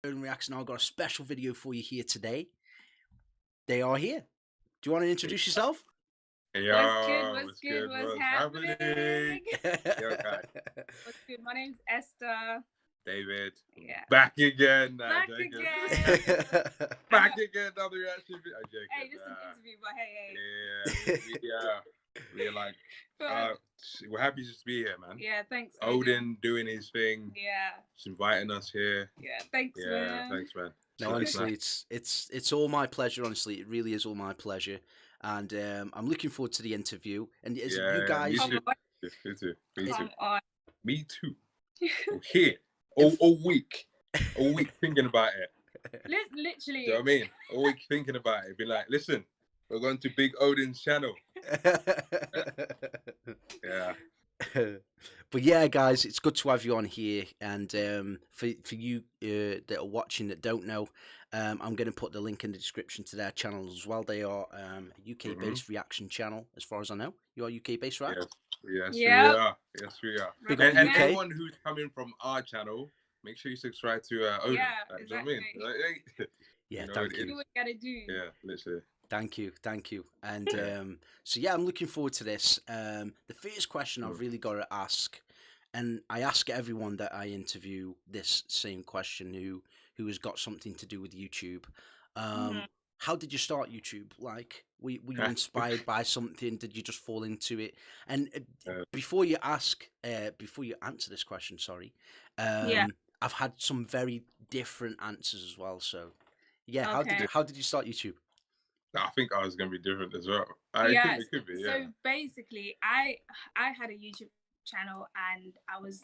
OdinReactz now got a special video for you here today. They are here. Do you want to introduce yourself? Yo, What's good? What's happening? Yo, guys. What's good? My name's Esther. David. Yeah. Back again. Back joking. again. Back again. Another reaction video. I'm joking. Hey, just an interview, but hey. We're like, we're happy just to be here, man. Yeah, thanks. Odin doing his thing. Yeah. Just inviting us here. Yeah, thanks, man. Thanks, man. No, honestly, it's all my pleasure. Honestly, it really is all my pleasure, and I'm looking forward to the interview. And as you guys, me too. Come on. Me too. I'm here all week thinking about it. Literally. Do you know what I mean? All week thinking about it. Be like, listen, we're going to Big Odin's channel. Yeah. But yeah, guys, it's good to have you on here. And for you that are watching that don't know, I'm going to put the link in the description to their channel as well. They are a UK-based reaction channel, as far as I know. You are UK-based, right? Yes, yep. we are. Yes, we are. Big And UK. anyone who's coming from our channel, make sure you subscribe to Odin. Yeah, like, exactly. You know what I mean? Yeah, you know thank you. Do what you gotta do. Yeah, literally. Thank you. And so yeah, I'm looking forward to this. The first question I've really got to ask, and I ask everyone that I interview this same question who has got something to do with YouTube. How did you start YouTube? Like, were you inspired by something? Did you just fall into it? And before you answer this question, sorry, I've had some very different answers as well. So yeah, Okay. how did you start YouTube? I think I was gonna be different as well. Yeah, it could be. So basically, I had a YouTube channel and I was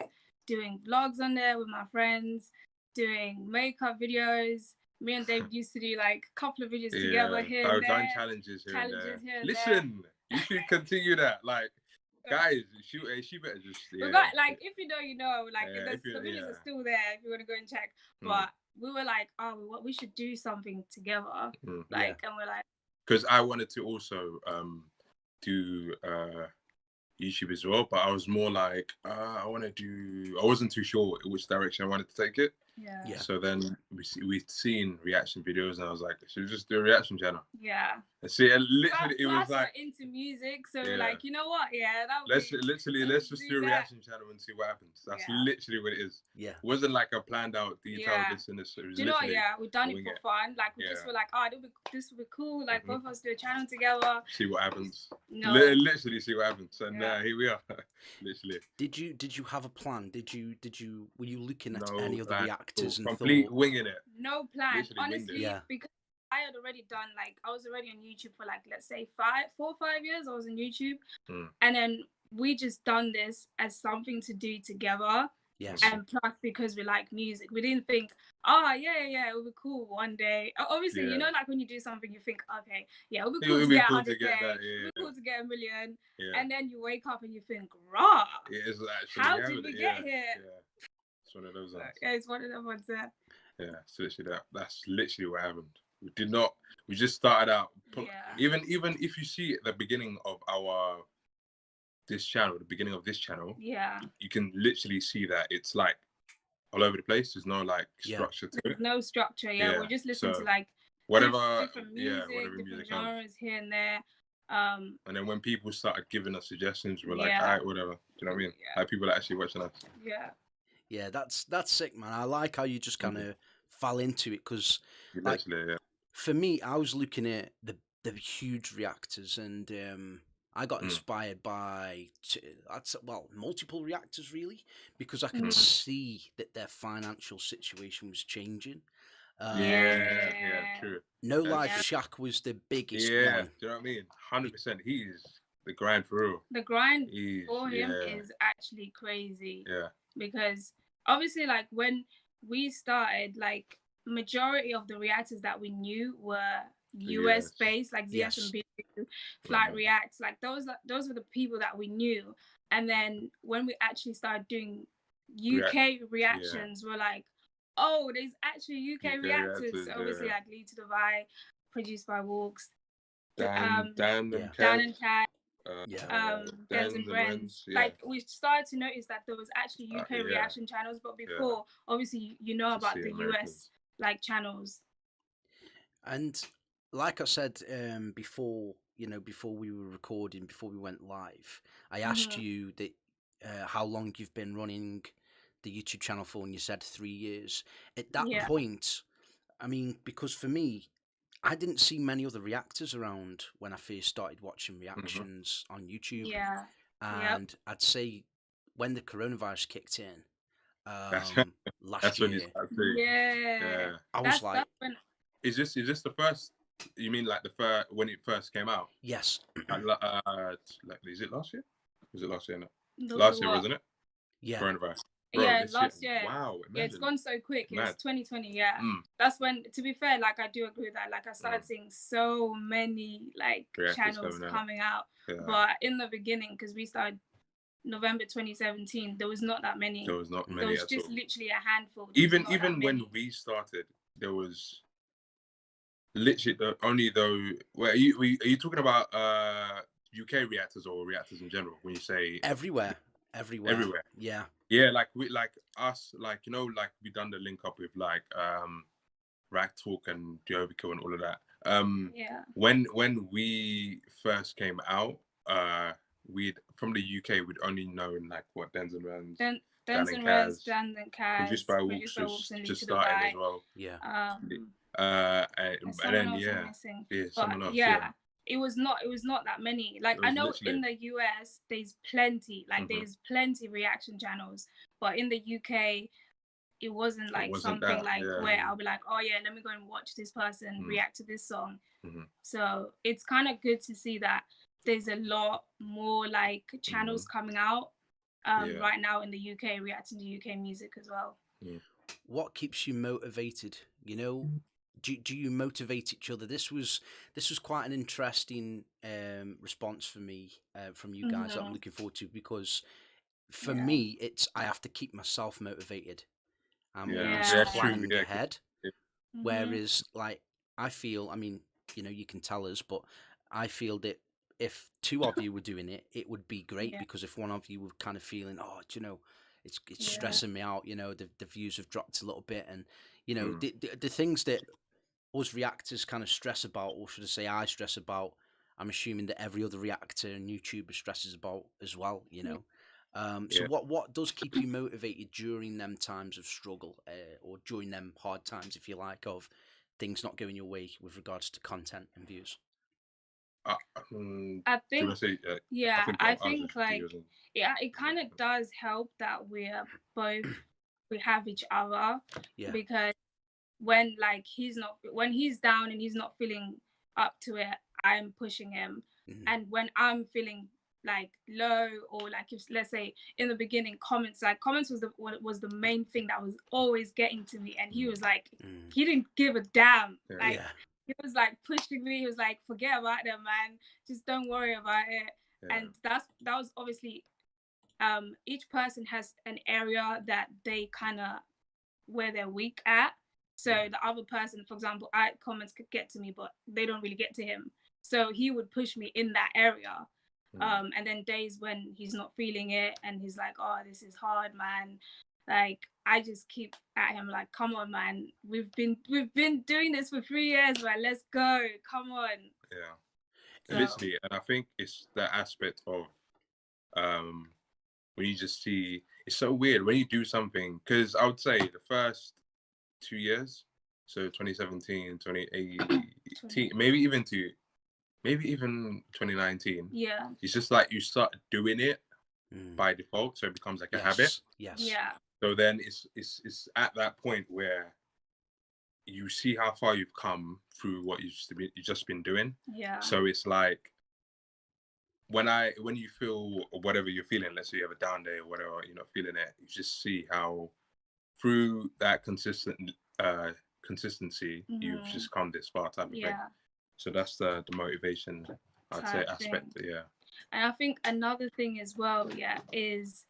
doing vlogs on there with my friends, doing makeup videos. Me and Dave used to do like a couple of videos together here and there. Done challenges here and there. Listen, you should continue that. Like, guys, she better just. We got, like, if you know, you know. Like, the videos are still there if you want to go and check. But we were like, oh, we should do something together. And we're like. Because I wanted to also do YouTube as well, but I was more like, I wasn't too sure which direction I wanted to take it. Yeah. So then we'd seen reaction videos, and I was like, should we just do a reaction channel? Yeah. And see, and literally, it was like, we're into music, so we're like, you know what? Yeah, let's just do a reaction channel and see what happens. That's literally what it is. Yeah. It wasn't like a planned out detail this and this. It was, do you know what? Yeah, we've done it for fun. Like, we just were like, this would be cool. Like, both of us do a channel together. See what happens. No. Literally see what happens. And here we are. Literally. Did you have a plan? Were you looking at any other reactors and complete winging it? No plan. Honestly, because I had already done, like, I was already on YouTube for, like, let's say 4 or 5 years. I was on YouTube, and then we just done this as something to do together. Yes. And plus, because we like music, we didn't think, it would be cool one day. Obviously, you know, like when you do something, you think, okay, it would be cool to get 100K, it would be cool to get 1 million, and then you wake up and you think, rah, how did we get here? Yeah. It's one of those ones. Yeah, it's one of those ones there. Yeah, so literally that's literally what happened. We just started out. Even if you see at the beginning of the beginning of this channel, you can literally see that it's like all over the place. There's no like structure to it. No structure. We're just listening to like whatever different music, different genres here and there. And then when people started giving us suggestions, we're like, all right, whatever. Do you know what I mean? Like, people are actually watching us. Yeah, that's sick, man. I like how you just kind of fell into it, because like, for me, I was looking at the huge reactors, and I got inspired by multiple reactors, really, because I could see that their financial situation was changing. True. No Life Shaq was the biggest one. Do you know what I mean? 100%. He's the grind for real. The grind for him is actually crazy. Yeah. Because obviously, like, when we started, like, majority of the reactors that we knew were US based, like ZSMB, Flat Reacts, like those were the people that we knew. And then when we actually started doing UK reactions, we're like, oh, there's actually UK reactors. So obviously, like Lead to Divide, produced by Walks, Dan and Cat. Dens and Brens. Like, we started to notice that there was actually UK reaction channels, but before, obviously, you know about the US like channels. And like I said before, before we were recording, before we went live, I asked you that how long you've been running the YouTube channel for, and you said 3 years. At that point, I mean, because for me, I didn't see many other reactors around when I first started watching reactions on YouTube. Yeah. And I'd say when the coronavirus kicked in last when year, I was like, is this the first? You mean like the first when it first came out? Yes. Like, is it last year? Was it last year? No. Last year, wasn't it? Yeah. Coronavirus. Bro, yeah, last year. Wow. Imagine. Yeah, it's gone so quick. It was 2020. Yeah. That's when, to be fair, like I do agree with that. Like I started seeing so many like channels coming out. Yeah. But in the beginning, because we started November 2017, there was not that many. There was not many. There was just literally a handful. Even when we started, there was literally only though. Well, are you talking about UK reactors or reactors in general? When you say everywhere. Yeah. Yeah, like us, like like we done the link up with like Rack Talk and The Overkill and all of that. When we first came out, we'd from the UK we'd only known like what Denzel Rams, Dan and Kaz, produced by Wolves just starting as well. Yeah. And then someone else. Yeah. It was not that many. Like I know in the US there's plenty, like there's plenty reaction channels, but in the UK it wasn't like something like where I'll be like, oh yeah, let me go and watch this person react to this song. So it's kind of good to see that there's a lot more like channels coming out right now in the UK reacting to UK music as well. What keeps you motivated? Do you motivate each other? This was quite an interesting response for me from you guys that I'm looking forward to, because for me it's I have to keep myself motivated. I'm always planning ahead. Whereas like I feel, I mean, you can tell us, but I feel that if two of you were doing it, it would be great, because if one of you were kind of feeling, oh, it's stressing me out, the views have dropped a little bit, and the things that us reactors kind of stress about, or should I say I stress about, I'm assuming that every other reactor and YouTuber stresses about as well, So what does keep you motivated during them times of struggle, or during them hard times, if you like, of things not going your way with regards to content and views? I think it kind of does help that we have each other, because when like when he's down and he's not feeling up to it, I'm pushing him, and when I'm feeling like low, or like if let's say in the beginning comments was the main thing that was always getting to me, and he was like he didn't give a damn, he was like pushing me, he was like, forget about them, man, just don't worry about it. And that was obviously each person has an area that they kind of where they're weak at. So the other person, for example, comments could get to me, but they don't really get to him. So he would push me in that area. And then days when he's not feeling it and he's like, oh, this is hard, man. Like, I just keep at him like, come on, man. We've been doing this for 3 years, man. Let's go. Come on. Yeah. So, literally, and I think it's the aspect of when you just see, it's so weird when you do something, because I would say the first 2 years, so 2017, 2018, maybe even 2019. Yeah. It's just like you start doing it by default, so it becomes like a habit. Yes. Yeah. So then it's at that point where you see how far you've come through what you've just been doing. Yeah. So it's like when you feel whatever you're feeling, let's say you have a down day or whatever, you're not feeling it, you just see how through that consistency you've just come this far type of thing. So that's the motivation, I'd say, aspect. And I think another thing as well, is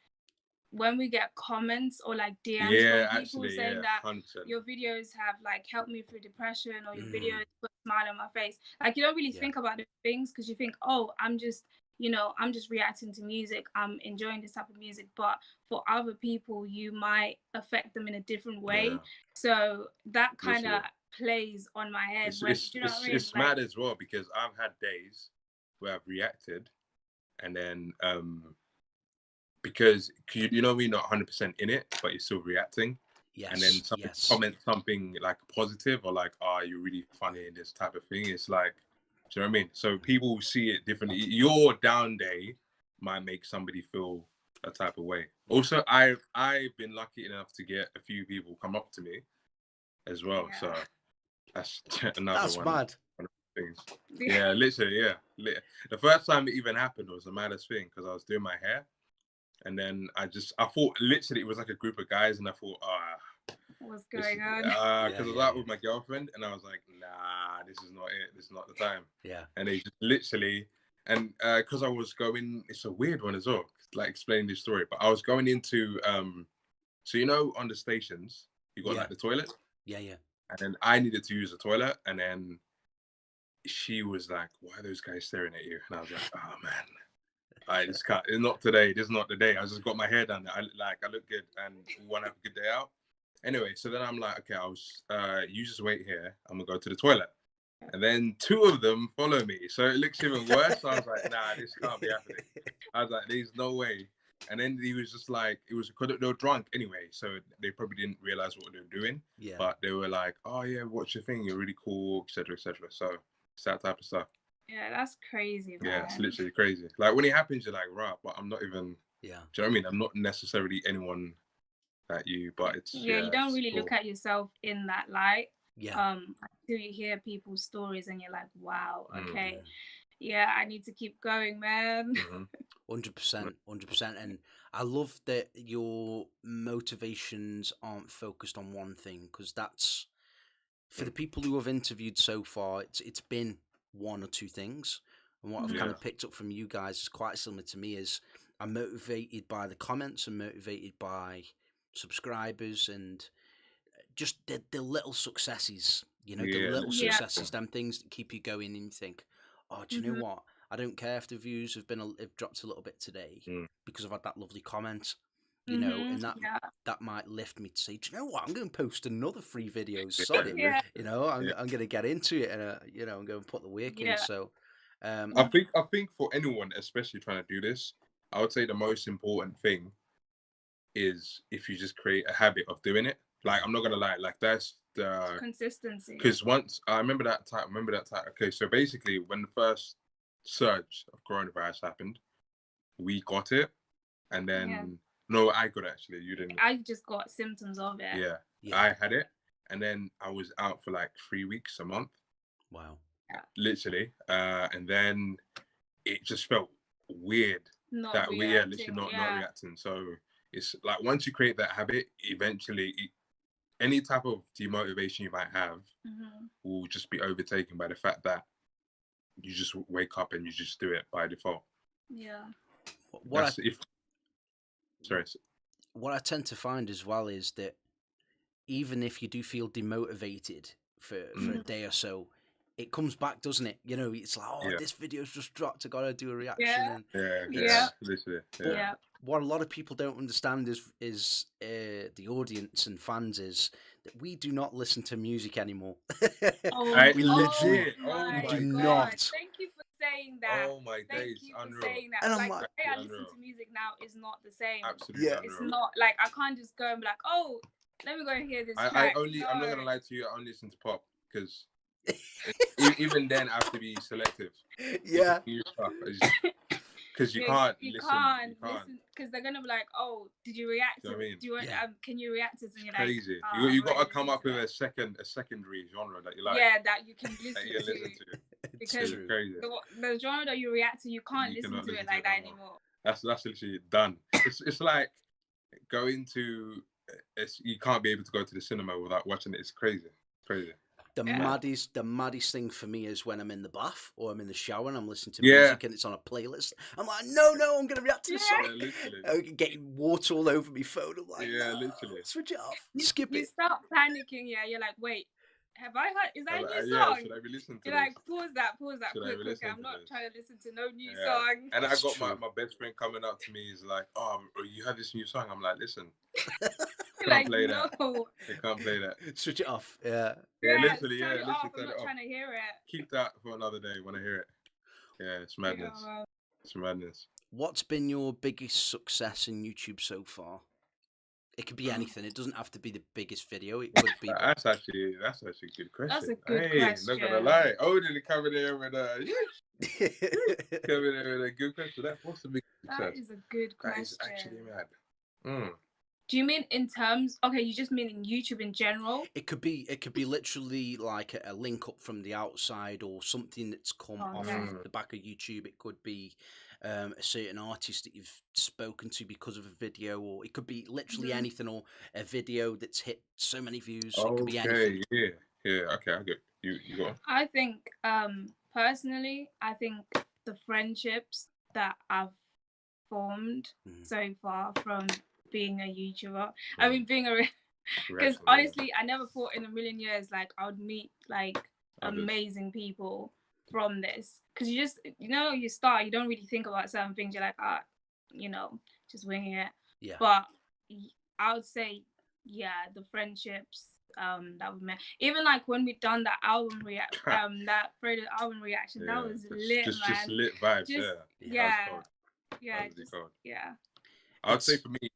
when we get comments or like DMs from people saying that 100%. Your videos have like helped me through depression, or your videos put a smile on my face. Like, you don't really think about the things, because you think, oh, I'm just you know, I'm just reacting to music, I'm enjoying this type of music, but for other people you might affect them in a different way. Yeah. So that kind of plays on my head. It's mad as well, because I've had days where I've reacted, and then because you know we're not 100% in it, but you're still reacting. Yes. And then someone comment something like positive, or like, "Oh, you're really funny," and this type of thing. It's like, do you know what I mean? So people see it differently. Your down day might make somebody feel a type of way. Also, I've been lucky enough to get a few people come up to me as well. Yeah. So that's another one. Mad. One of the things. Yeah, literally, yeah. The first time it even happened was the maddest thing, because I was doing my hair, and then I thought literally it was like a group of guys, and I thought, what's going on? Because I was out with my girlfriend, and I was like, nah, this is not it. This is not the time. Yeah. And they just literally, and because I was going, it's a weird one as well, like explaining this story, but I was going into, so you know, on the stations, you got like the toilet. Yeah, yeah. And then I needed to use the toilet, and then she was like, why are those guys staring at you? And I was like, oh man, I just can't. It's not today. This is not the day. I just got my hair done. I look good, and we want to have a good day out. Anyway, so then I'm like, okay, you just wait here. I'm gonna go to the toilet. And then two of them follow me. So it looks even worse. So I was like, nah, this can't be happening. I was like, there's no way. And then he was just like, it was because they were drunk anyway. So they probably didn't realize what they were doing. Yeah. But they were like, oh yeah, what's your thing? You're really cool, etc., etc. So it's that type of stuff. Yeah, that's crazy, man. Yeah, it's literally crazy. Like when it happens, you're like, right, but I'm not even. Yeah. Do you know what I mean? I'm not necessarily anyone that you, but it's. Yeah, you don't really look at yourself in that light. Yeah. Until you hear people's stories and you're like, wow, okay, yeah, I need to keep going, man. 100%, 100%. And I love that your motivations aren't focused on one thing, because that's, for the people who have interviewed so far, it's been one or two things. And what I've kind of picked up from you guys is quite similar to me. Is I'm motivated by the comments, I'm motivated by subscribers, and just the little successes, you know, the little successes, them things that keep you going, and you think, oh, do you know what? I don't care if the views have dropped a little bit today because I've had that lovely comment, you know, and that might lift me to say, do you know what? I'm going to post another 3 videos. You know, I'm going to get into it, and you know, I'm going to put the work in. So, I think for anyone, especially trying to do this, I would say the most important thing is if you just create a habit of doing it. Like, I'm not gonna lie, like that's the consistency. Because once I remember that time. Okay, so basically, when the first surge of coronavirus happened, we got it, and then no, I got it actually. You didn't. I just got symptoms of it. Yeah, I had it, and then I was out for like 3 weeks, a month. Wow. Yeah. Literally, and then it just felt weird not reacting. So it's like once you create that habit, eventually any type of demotivation you might have will just be overtaken by the fact that you just wake up and you just do it by default. Yeah. What I tend to find as well is that even if you do feel demotivated for a day or so, it comes back, doesn't it? You know, it's like, this video's just dropped, I gotta do a reaction. What a lot of people don't understand is the audience and fans is that we do not listen to music anymore. We literally do not. Thank you for saying that. Oh my days, saying that. And like the way I listen to music now is not the same. Absolutely, it's not like I can't just go and be like, oh, let me go and hear this track. I'm not gonna lie to you. I only listen to pop because even then I have to be selective. Yeah. Because you can't listen because they're gonna be like, oh, did you react to it? Do you want, can you react to it? And you're crazy. Like, you gotta come up with a secondary genre that you like. Yeah, that you can listen to. Because crazy. The genre that you react to, you can't listen to it like that anymore. That's literally done. It's like going to. You can't be able to go to the cinema without watching it. It's crazy. The maddest thing for me is when I'm in the bath or I'm in the shower and I'm listening to music and it's on a playlist. I'm like, no, I'm going to react to this song. Getting water all over my phone. I'm like, literally. Switch it off. Skip it. You start panicking. You're like, wait, Have I heard? Is that a new yeah, song? should I be listening to You're like, pause that, quick. I'm not trying to listen to no new song. And I got my best friend coming up to me. He's like, oh, you heard this new song? I'm like, listen. Like, play no. that. They can't play that. Switch it off. Yeah. Yeah, literally, turn it off. turn I'm not trying to hear it. Keep that for another day when I hear it. Yeah, it's madness. It's madness. What's been your biggest success in YouTube so far? It could be anything. It doesn't have to be the biggest video. It could be. That's actually a good question. That's a good question. Not gonna lie. Odin coming there with a good question. What's the biggest success? That is a good question. That is actually mad. Do you mean in terms? Okay, you just mean in YouTube in general? It could be literally like a link up from the outside or something that's come off of the back of YouTube. It could be a certain artist that you've spoken to because of a video, or it could be literally anything, or a video that's hit so many views. It could be anything. Yeah. Okay, I get you. Go on. I think personally, I think the friendships that I've formed so far from being a YouTuber, I mean being a, because honestly I never thought in a million years like I would meet like amazing people from this, because you just, you start, you don't really think about certain things, you're like, just winging it. But I would say the friendships that we met, even like when we done that album that Fredo's album reaction, that was lit, man. Just lit vibes. I would say for me,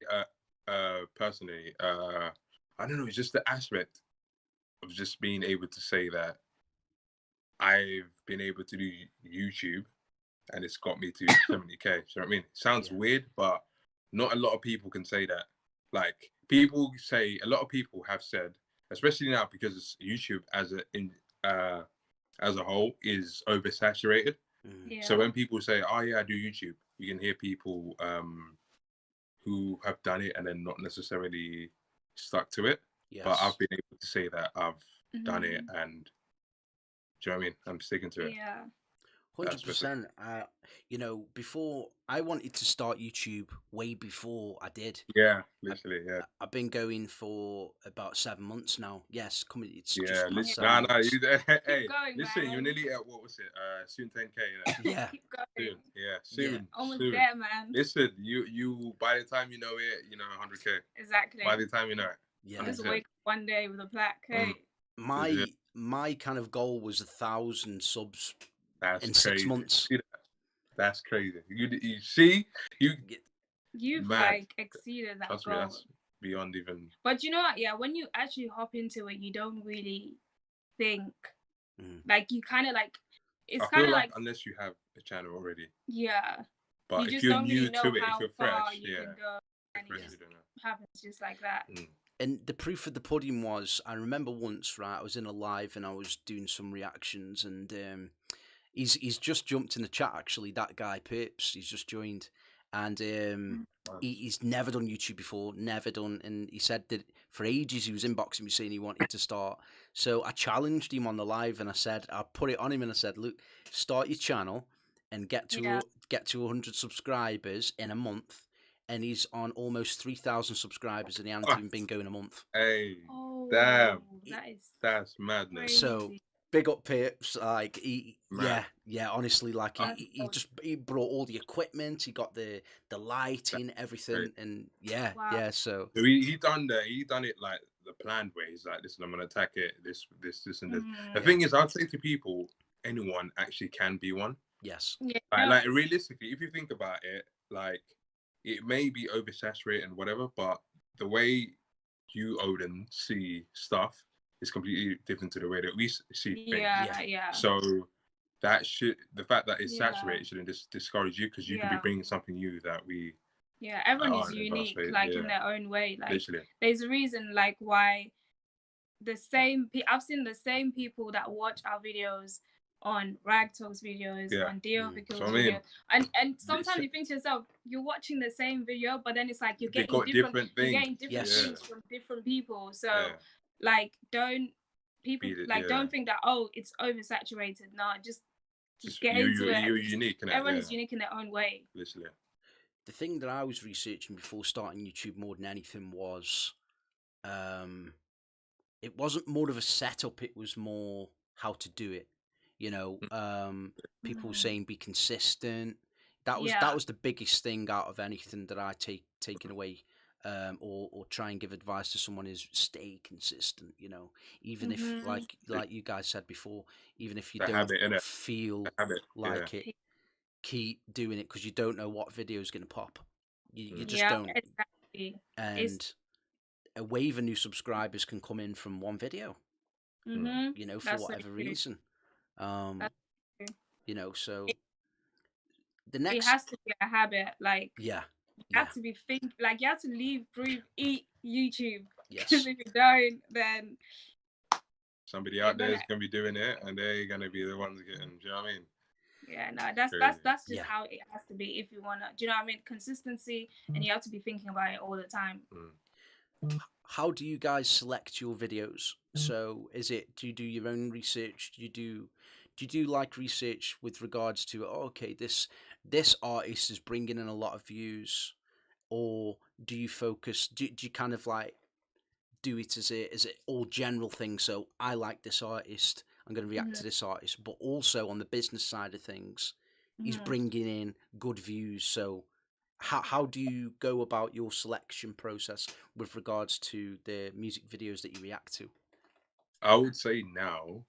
personally, I don't know, it's just the aspect of just being able to say that I've been able to do YouTube and it's got me to 70k. You know what I mean? It sounds weird, but not a lot of people can say that. Like, a lot of people have said, especially now because YouTube as a whole is oversaturated. So when people say, oh yeah, I do YouTube, you can hear people who have done it and then not necessarily stuck to it. But I've been able to say that I've done it, and do you know what I mean? I'm sticking to it. 100%. Before I wanted to start YouTube way before I did. Yeah, literally, I've been going for about 7 months now. Yes, coming. It's hey, going, listen, man. you're nearly at, what was it? Soon 10k. Yeah. Keep going. Soon. Almost soon. there, man. Listen, you by the time you know it, 100k. Exactly. By the time you know it. Yeah. Just wake up one day with a plaque. Hey. My kind of goal was 1,000 subs in crazy. 6 months. That's crazy. You see, you've like exceeded that Trust goal. Me, that's beyond even. But you know what? Yeah, when you actually hop into it, you don't really think. Like, you kind of like. It's kind of like unless you have a channel already. Yeah. But you if you're new really know to it, how if you're far fresh, you can go, and it just happens just like that. And the proof of the pudding was, I remember once, right, I was in a live and I was doing some reactions, and he's just jumped in the chat, actually, that guy, Pips, he's just joined, and he's never done YouTube before, never done, and he said that for ages he was inboxing me saying he wanted to start. So I challenged him on the live, and I put it on him, and I said, look, start your channel and get to 100 subscribers in a month. And he's on almost 3,000 subscribers, and he hasn't even been going a month. Hey, damn, that's madness. Crazy. So big up Pips, like honestly, like he brought all the equipment, he got the lighting, everything, and so he done it like the planned way. He's like, listen, I'm gonna attack it, this and this. The thing is, I'd say to people, anyone actually can be one. Yes. Like realistically, if you think about it, like, it may be oversaturated and whatever, but the way you, Odin, see stuff is completely different to the way that we see things. Yeah. So the fact that it's saturated shouldn't discourage you, because you could be bringing something new that we. Yeah, everyone is unique, like in their own way. Like, literally. There's a reason, like, why I've seen the same people that watch our videos on Ragtalk's videos, on DLV's videos, and sometimes you think to yourself, you're watching the same video, but then it's like you're getting different things from different people. So like, don't think that, oh, it's oversaturated. No, just get into it. You're unique. Everyone is unique in their own way. Literally. The thing that I was researching before starting YouTube more than anything was it wasn't more of a setup, it was more how to do it. You know, people saying be consistent. That was the biggest thing out of anything that I taken away, or try and give advice to someone is stay consistent. You know, even if like you guys said before, even if you don't feel like it, keep doing it because you don't know what video is going to pop. You just don't. Exactly. And a wave of new subscribers can come in from one video. You know, for whatever reason. You know, so the next. It has to be a habit. Like you have to be like you have to live, breathe, eat YouTube. Yes. Because if you don't, then somebody out there is gonna be doing it, and they're gonna be the ones getting. Do you know what I mean? Yeah, no, that's just how it has to be if you wanna. Do you know what I mean? Consistency, and you have to be thinking about it all the time. How do you guys select your videos? So do you do your own research? Do you do like research with regards to okay, this artist is bringing in a lot of views, or do you focus? Do you kind of like do it as it all general thing? So I like this artist, I'm going to react to this artist, but also on the business side of things, he's bringing in good views. So how do you go about your selection process with regards to the music videos that you react to? I would say now,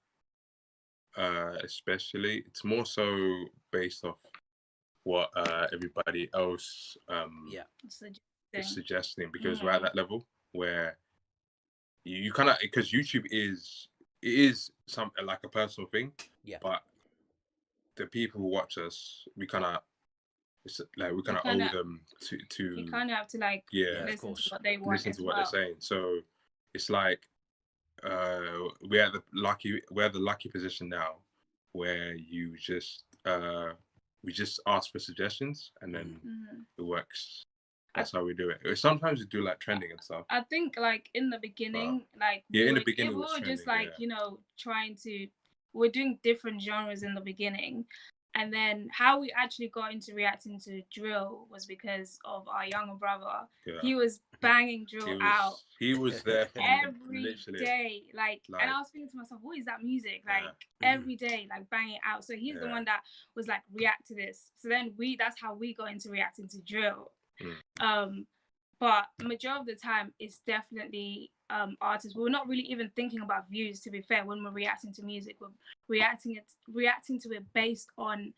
especially, it's more so based off what everybody else is suggesting, because we're at that level where you kind of, because YouTube is something like a personal thing, but the people who watch us, we kind of owe them to you kind of have to like listen to what they want, listen to what they're saying. So it's like we're at the lucky position now where you just we just ask for suggestions and then it works. That's how we do it. Sometimes we do like trending and stuff. I think like in the beginning, we were just like you know we're doing different genres in the beginning. And then how we actually got into reacting to drill was because of our younger brother. Yeah. He was banging drill out. He was there every day. Like, and I was thinking to myself, what is that music? Like every day, like banging it out. So he's the one that was like, react to this. So then that's how we got into reacting to drill. But majority of the time it's definitely artists. We're not really even thinking about views, to be fair. When we're reacting to music, we're reacting to it based on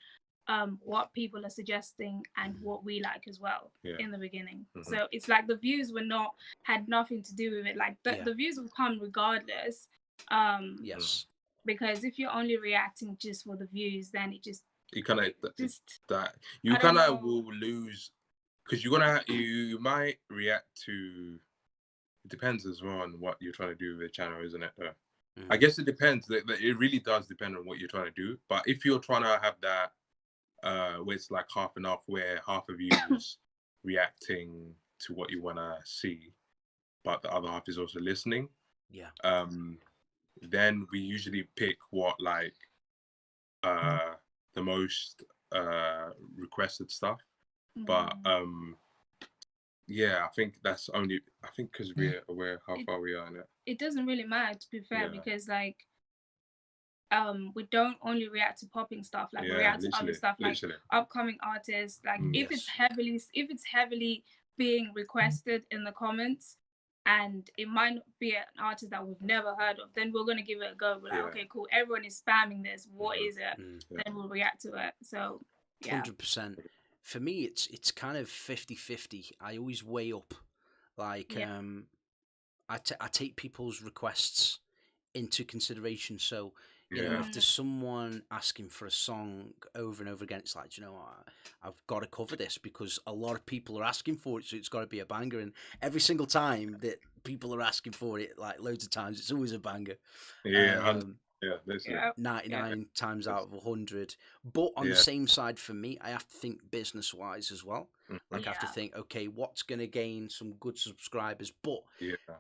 what people are suggesting and what we like as well in the beginning. So it's like the views had nothing to do with it. Like the views will come regardless. Yes. Because if you're only reacting just for the views, then you kind of will lose. Because you might react to, it depends as well on what you're trying to do with the channel, isn't it? I guess it depends. It really does depend on what you're trying to do. But if you're trying to have that, where it's like half and half, where half of you is reacting to what you want to see, but the other half is also listening. Then we usually pick what the most requested stuff. But I think that's only because we're aware how far we are in it. It doesn't really matter, to be fair, because like we don't only react to popping stuff, like we react to other stuff, like upcoming artists. Like if it's heavily being requested in the comments and it might not be an artist that we've never heard of, then we're gonna give it a go. We're like, okay, cool, everyone is spamming this, what is it? Then we'll react to it. So 100%. For me, it's kind of 50-50. I always weigh up. Like, I take people's requests into consideration. So, you know, if there's someone asking for a song over and over again, it's like, you know what, I've got to cover this because a lot of people are asking for it, so it's got to be a banger. And every single time that people are asking for it, like loads of times, it's always a banger. 99 times out of 100. But on the same side, for me, I have to think business wise as well. Like I have to think, okay, what's going to gain some good subscribers? But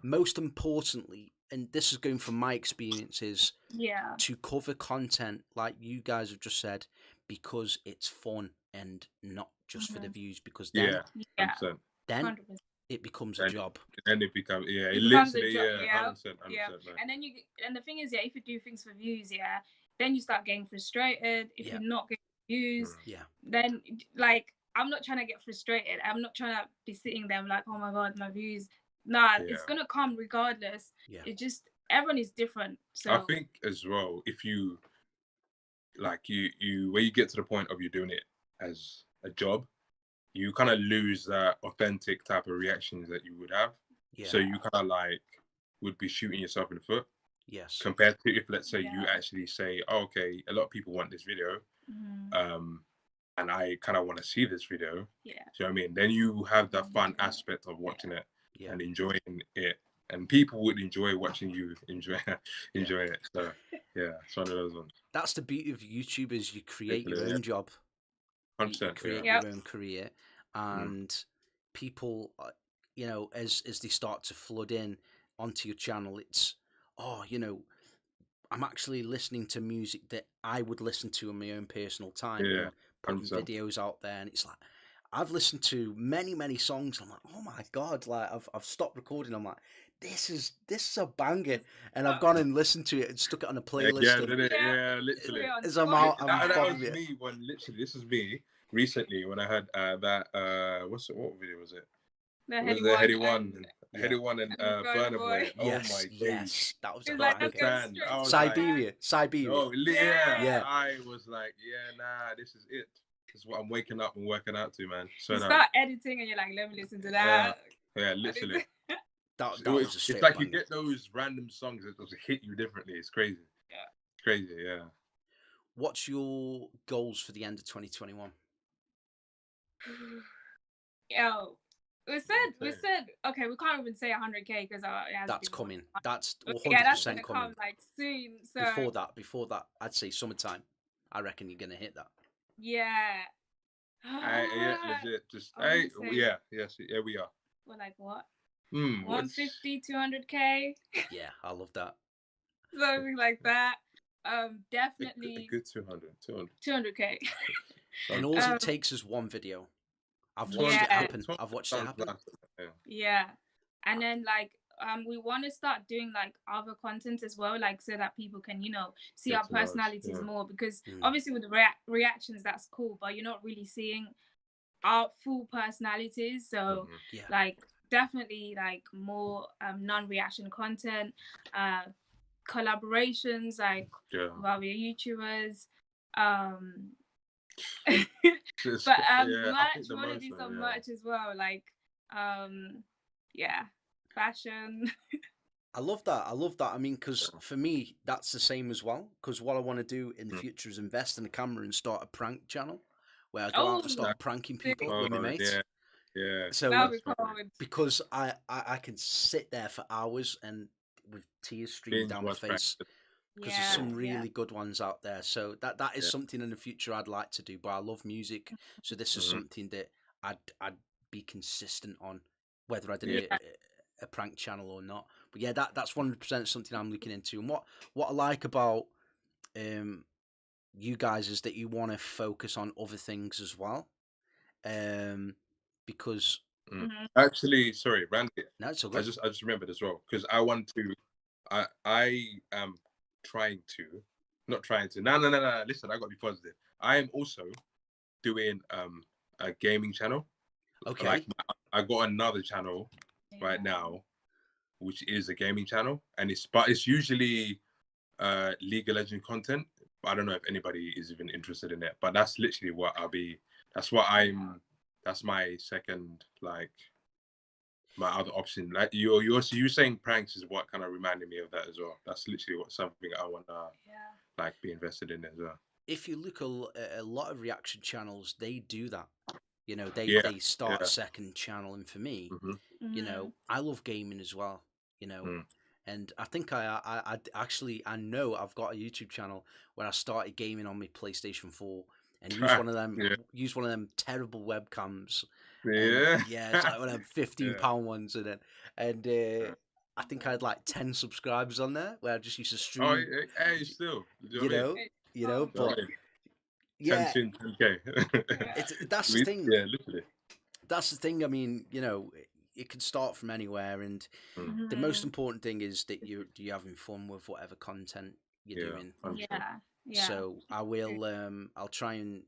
most importantly, and this is going from my experiences, to cover content like you guys have just said, because it's fun and not just for the views. Because then it becomes a job. And it becomes it becomes literally, a job, 100%, yeah. And then and the thing is, if you do things for views, then you start getting frustrated if you're not getting views. Then like, I'm not trying to get frustrated. I'm not trying to be sitting there like, oh my god, my views. Nah, it's gonna come regardless. It just, everyone is different. So I think as well, if you like when you get to the point of you doing it as a job, you kind of lose that authentic type of reactions that you would have. So you kind of like would be shooting yourself in the foot. Yes. Compared to if, let's say, you actually say, oh, okay, a lot of people want this video, and I kind of want to see this video. Yeah. Do you know what I mean? Then you have that fun aspect of watching it and enjoying it, and people would enjoy watching you enjoy it. So it's one of those ones. That's the beauty of YouTube, is you create your own job. 100%. You create your own career, and people, you know, as they start to flood in onto your channel, it's, oh, you know, I'm actually listening to music that I would listen to in my own personal time, and putting videos out there, and it's like, I've listened to many songs. I'm like, oh my god, like I've stopped recording. I'm like, this is a banger, and I've gone and listened to it and stuck it on a playlist. Yeah, literally. As I'm out, that was me when literally, this is me recently when I had that what video was it? The Heady One and Burna Boy. Yes, oh my days. That was like Siberia. Oh yeah. I was like, nah, this is it. This is what I'm waking up and working out to, man. So you start editing and you're like, let me listen to that. Yeah, literally. It's like you get those random songs that just hit you differently. It's crazy. Yeah. Crazy, yeah. What's your goals for the end of 2021? Yo, we said okay, we can't even say 100K because that's coming. That's 100% that's coming. Come like soon. So before that, I'd say summertime. I reckon you're gonna hit that. Yeah. Legit. Just yes, we are. We're like what? 150, 200K. Yeah, I love that. Something like that. Definitely a good 200K. And all it takes is one video. I've watched it happen. Yeah. And then like we want to start doing like other content as well, like so that people can, you know, see our personalities more, because obviously with the reactions that's cool, but you're not really seeing our full personalities. So like definitely like more non-reaction content, collaborations like while we're YouTubers, but merch, we want to do some merch as well, like fashion. I love that. I mean, because for me, that's the same as well. Because what I want to do in the future is invest in a camera and start a prank channel where I go out and start pranking people with my mates. Yeah. So because I can sit there for hours and with tears streaming down my face. Because there's some really good ones out there. So that is something in the future I'd like to do. But I love music, so this is something that I'd be consistent on, whether I did a prank channel or not. But yeah, that's 100% something I'm looking into. And what I like about you guys is that you want to focus on other things as well, because actually, sorry, Randy. No, it's okay. I just remembered as well, because I want to. I am not trying to. No. Listen, I got to be positive. I am also doing a gaming channel. Okay. Like I got another channel right now, which is a gaming channel, and it's usually League of Legends content. I don't know if anybody is even interested in it, but that's literally what I'll be. That's my second, like, my other option. Like you saying pranks is what kind of reminded me of that as well. That's literally something I want to like be invested in as well. If you look at a lot of reaction channels, they do that. You know, they start a second channel, and for me, you know, I love gaming as well. You know, and I think I actually know I've got a YouTube channel where I started gaming on my PlayStation 4 and use one of them terrible webcams. It's like one of them £15 ones in it, and I think I had like 10 subscribers on there where I just used to stream. Oh, hey, still, you know, but 10K. That's the thing. Yeah, literally. That's the thing. I mean, you know, it can start from anywhere, and the most important thing is that you're having fun with whatever content you're doing. 100%. Yeah. So I will I'll try and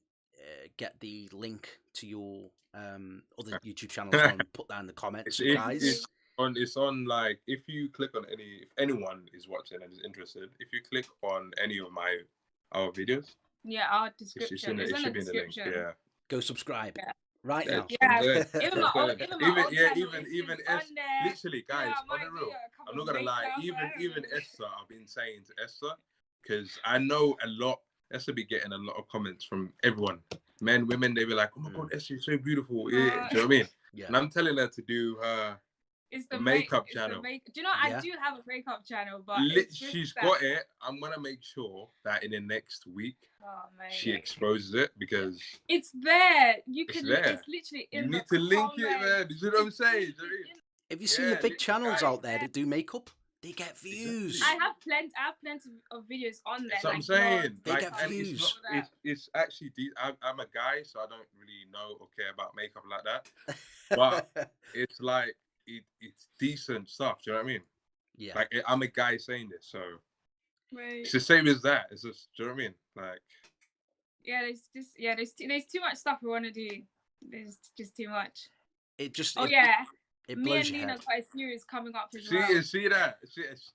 get the link to your other YouTube channel as well and put that in the comments, guys. It's on, like, if you click on if anyone is watching and is interested, if you click on any of our videos, our description, it's in the description. Yeah, go subscribe right now. Even literally, guys, on the real, I'm not gonna lie, even Esther, I've been saying to Esther, because I know Esther be getting a lot of comments from everyone, men, women. They be like, "Oh my God, Esther, you're so beautiful." Yeah, do you know what I mean? Yeah. And I'm telling her to do her makeup channel. Do you know, I do have a makeup channel, but she's got it. I'm gonna make sure that in the next week she exposes it, because it's there. It's literally in you need the to link comments. it there. Do you know what I'm saying? If you see the big channels out there that do makeup, they get views. I have plenty of videos on there. That's what I'm saying. They get views. It's actually I'm a guy, so I don't really know or care about makeup like that. But it's like it's decent stuff. Do you know what I mean? Yeah. Like, I'm a guy saying this, so right. It's the same as that. It's just, do you know what I mean? Like, there's too much stuff we want to do. There's just too much. It just it me and Lena quite a series coming up as well. See that? It's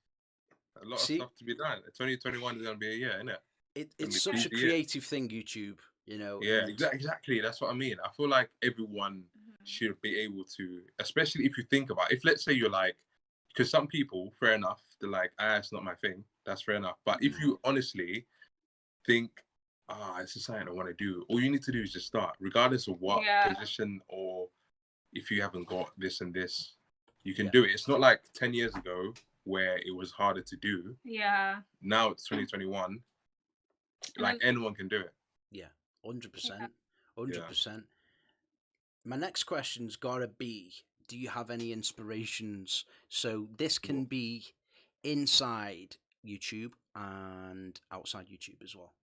a lot of stuff to be done. 2021 is gonna be a year, isn't it? It's such a creative thing, YouTube. You know. Yeah, exactly. That's what I mean. I feel like everyone should be able to, especially if you think about it. If, let's say, you're like, because some people, fair enough, they're like, it's not my thing. That's fair enough. But if you honestly think, this is something I want to do, all you need to do is just start, regardless of what position, or if you haven't got this and this, you can do it. It's not like 10 years ago where it was harder to do. Yeah. Now it's 2021. Like, anyone can do it. Yeah, 100%. 100%. My next question's gotta be, do you have any inspirations? So this can be inside YouTube and outside YouTube as well.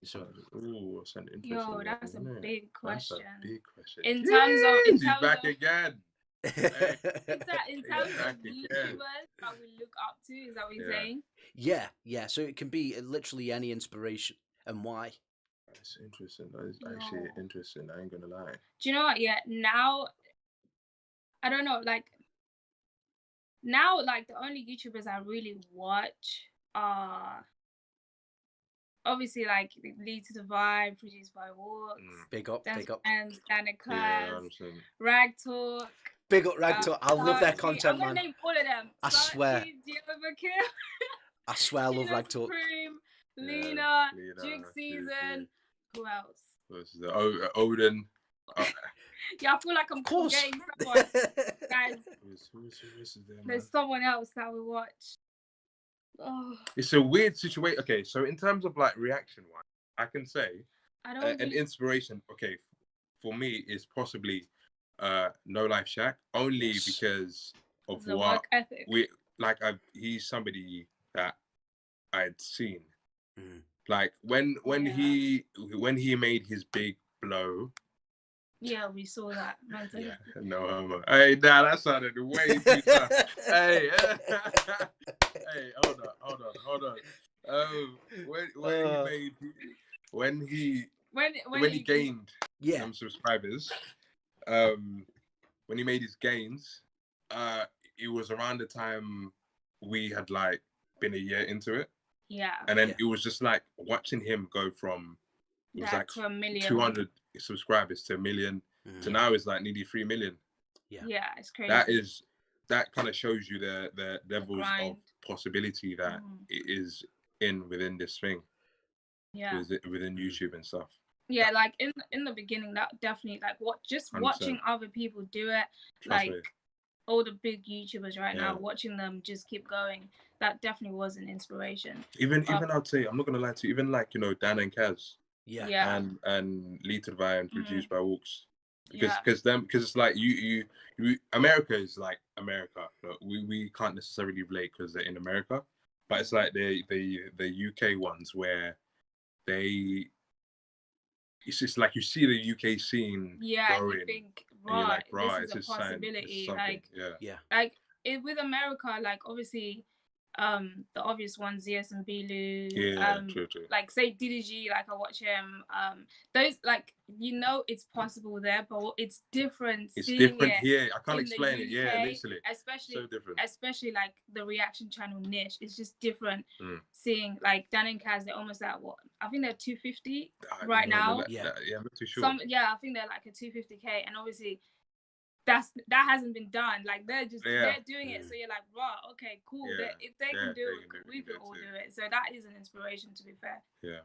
So, that's a big question. That's a big question. In terms of back again. In terms of YouTubers that we look up to, is that what you're saying? Yeah. So it can be literally any inspiration, and why? That's interesting. That is actually interesting. I ain't gonna lie. Do you know what? Yeah, now I don't know. Like now, like the only YouTubers I really watch are obviously like Lead to the Vibe, produced by Walks. Big up. And Standard Class, Rag Talk. Big up Rag Talk. I love their content, man. I'm gonna name all of them. I swear. I swear, I love Rag Talk. Lena, Jig Season. Who else? What's the Odin? Yeah, I feel like I'm forgetting someone. Guys, there's someone else that we watch. Oh. It's a weird situation. Okay, so in terms of like reaction one, I can say an inspiration. Okay, for me is possibly No Life Shack, only because of the what work ethic. He's somebody that I'd seen. Like when he made his big blow. Yeah, we saw that. Yeah, no, hey, that sounded way too tough. Hey, hey, hold on. When he gained some subscribers, when he made his gains, it was around the time we had like been a year into it. Yeah. And then it was just like watching him go from to a million. 200 subscribers to 1 million to now it's like nearly 3 million. Yeah, it's crazy. That kind of shows you the levels of possibility that it is within this thing. Yeah. Within YouTube and stuff. Yeah, like in the beginning, that definitely like watching other people do it, like all the big YouTubers right now, watching them just keep going. That definitely was an inspiration. Even I'd say, I'm not gonna lie to you, even like, Dan and Kaz. Yeah. And Lead to the Vibe and produced by Walks. Because it's like you America is like America. We can't necessarily relate because they're in America. But it's like the UK ones where it's just like you see the UK scene growing. You think right, this is a possibility. Like with America, like obviously, the obvious ones, ZS and Bilu, true. like say DDG, like I watch him, those like it's possible there, but it's different. It's seeing different it here. I can't in explain the it. UK, Yeah, literally, especially so different. Especially like the reaction channel niche. It's just different. Seeing like Dan and Kaz, they're almost at what I think they're 250 right now. I'm not too sure. I think they're like a 250K, and obviously that hasn't been done. Like they're doing it, so you're like, wow, okay, cool. If they can do it, we can all do it. So that is an inspiration, to be fair. Yeah,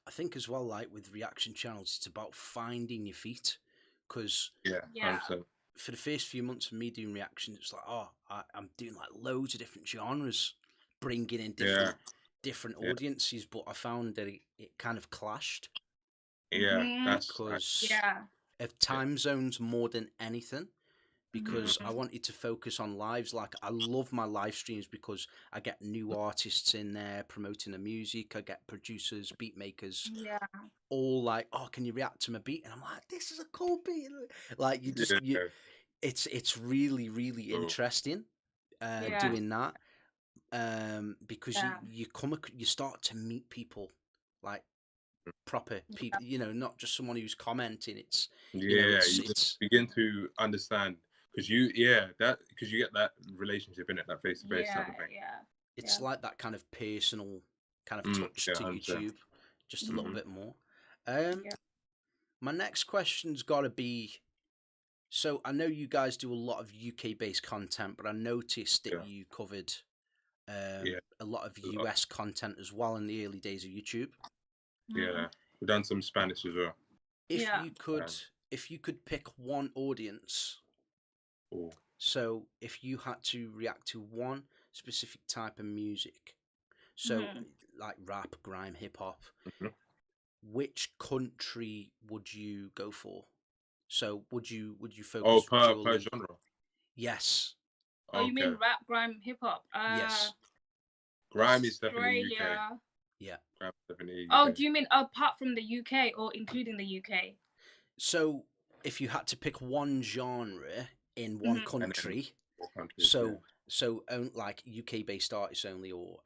I think as well, like with reaction channels, it's about finding your feet, because 100%. For the first few months of me doing reactions, it's like, I'm doing like loads of different genres, bringing in different audiences, but I found that it kind of clashed. That's because of time zones more than anything, because I wanted to focus on lives. Like I love my live streams because I get new artists in there promoting the music. I get producers, beat makers, all like, oh, can you react to my beat? And I'm like, this is a cool beat. Like you just it's really, really interesting doing that, because you start to meet people, like proper people, not just someone who's commenting. It's you just begin to understand, because you get that relationship in it, that face to face type of thing. It's like that kind of personal kind of touch to 100%. YouTube, just a little bit more. My next question's got to be, so I know you guys do a lot of UK based content, but I noticed that you covered a lot of US content as well in the early days of YouTube. Yeah, we've done some Spanish as well. If you could pick one audience, so if you had to react to one specific type of music, so like rap, grime, hip hop, which country would you go for? So would you focus? Per genre? Yes. Oh, you mean rap, grime, hip hop? Yes. Grime is definitely UK. Yeah. Oh, do you mean apart from the UK or including the UK? So if you had to pick one genre in one country, like UK based artists only, or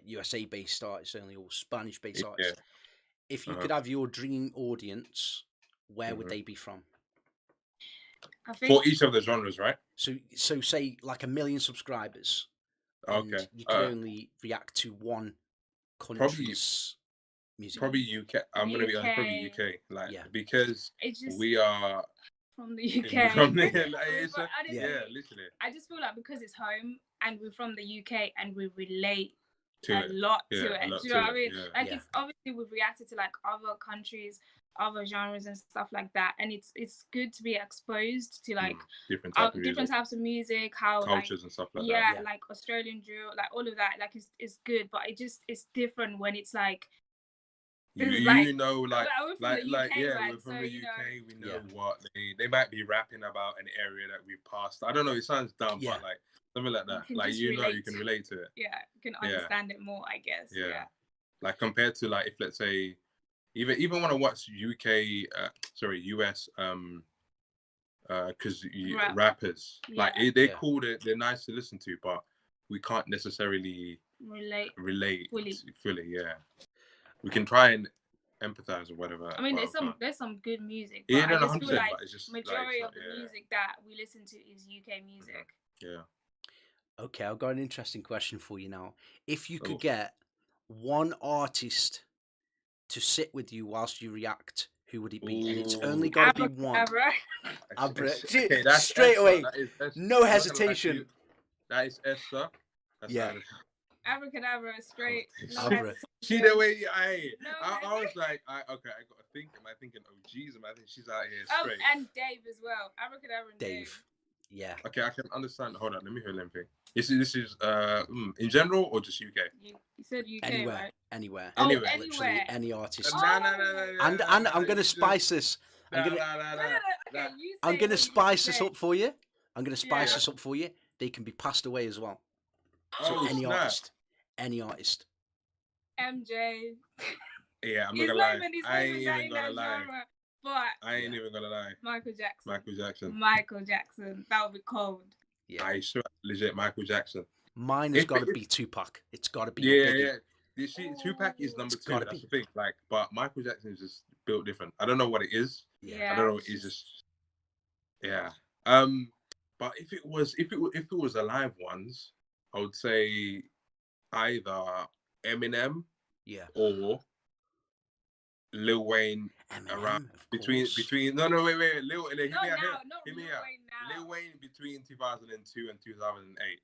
USA based artists only, or Spanish based artists, if you could have your dream audience, where would they be from? I think for each of the genres, right? So say like 1 million subscribers. And you could only react to one country's music. Probably UK. I'm gonna be honest, probably UK. Because we are from the UK. Literally. I just feel like because it's home and we're from the UK and we relate a lot to it. Do you know what I mean? It's obviously we've reacted to like other countries, other genres and stuff like that, and it's good to be exposed to like different types of music, how cultures and stuff like that. Like Australian drill, like all of that. Like it's good, but it's different when it's like. We're from the UK. We know what they might be rapping about an area that we've passed. I don't know. It sounds dumb, but like something like that. Like you can relate to it. Yeah, you can understand it more, I guess. Yeah. Like compared to like if let's say, even when I watch US because rappers they're cool, they're nice to listen to, but we can't necessarily relate fully. We can try and empathize or whatever. I mean, there's some good music. But I just feel like majority of the music that we listen to is UK music. Yeah. Okay, I've got an interesting question for you now. If you could get one artist to sit with you whilst you react, who would it be? And it's only got to be one. Abra. Straight away. No hesitation. That is Esther. Abracadabra, straight. See the way I was like, I got to think. Am I thinking OGs? Am I thinking she's out here straight? And Dave as well. Abracadabra and Dave. Yeah. Okay, I can understand. Hold on, let me hear Limpy. This is in general or just UK? You said UK, anywhere, right? Anywhere. Literally any artist. No. And I'm gonna spice this. I'm gonna spice this up for you. This up for you. They can be passed away as well. So any artist. MJ. Yeah, I'm not gonna lie. I ain't even gonna lie. But I ain't even gonna lie. Michael Jackson. Michael Jackson. That would be cold. Yeah. I swear, legit Michael Jackson. Mine has got to be Tupac. It's got to be. Yeah. You see, Tupac is number 2. That's the thing. Like, but Michael Jackson is just built different. I don't know what it is. Yeah. I don't know. It's just. Yeah. But if it was alive ones, I would say either Eminem. Yeah. Or Lil Wayne. Eminem, around between wait Lil Lil Wayne between 2002 and 2008.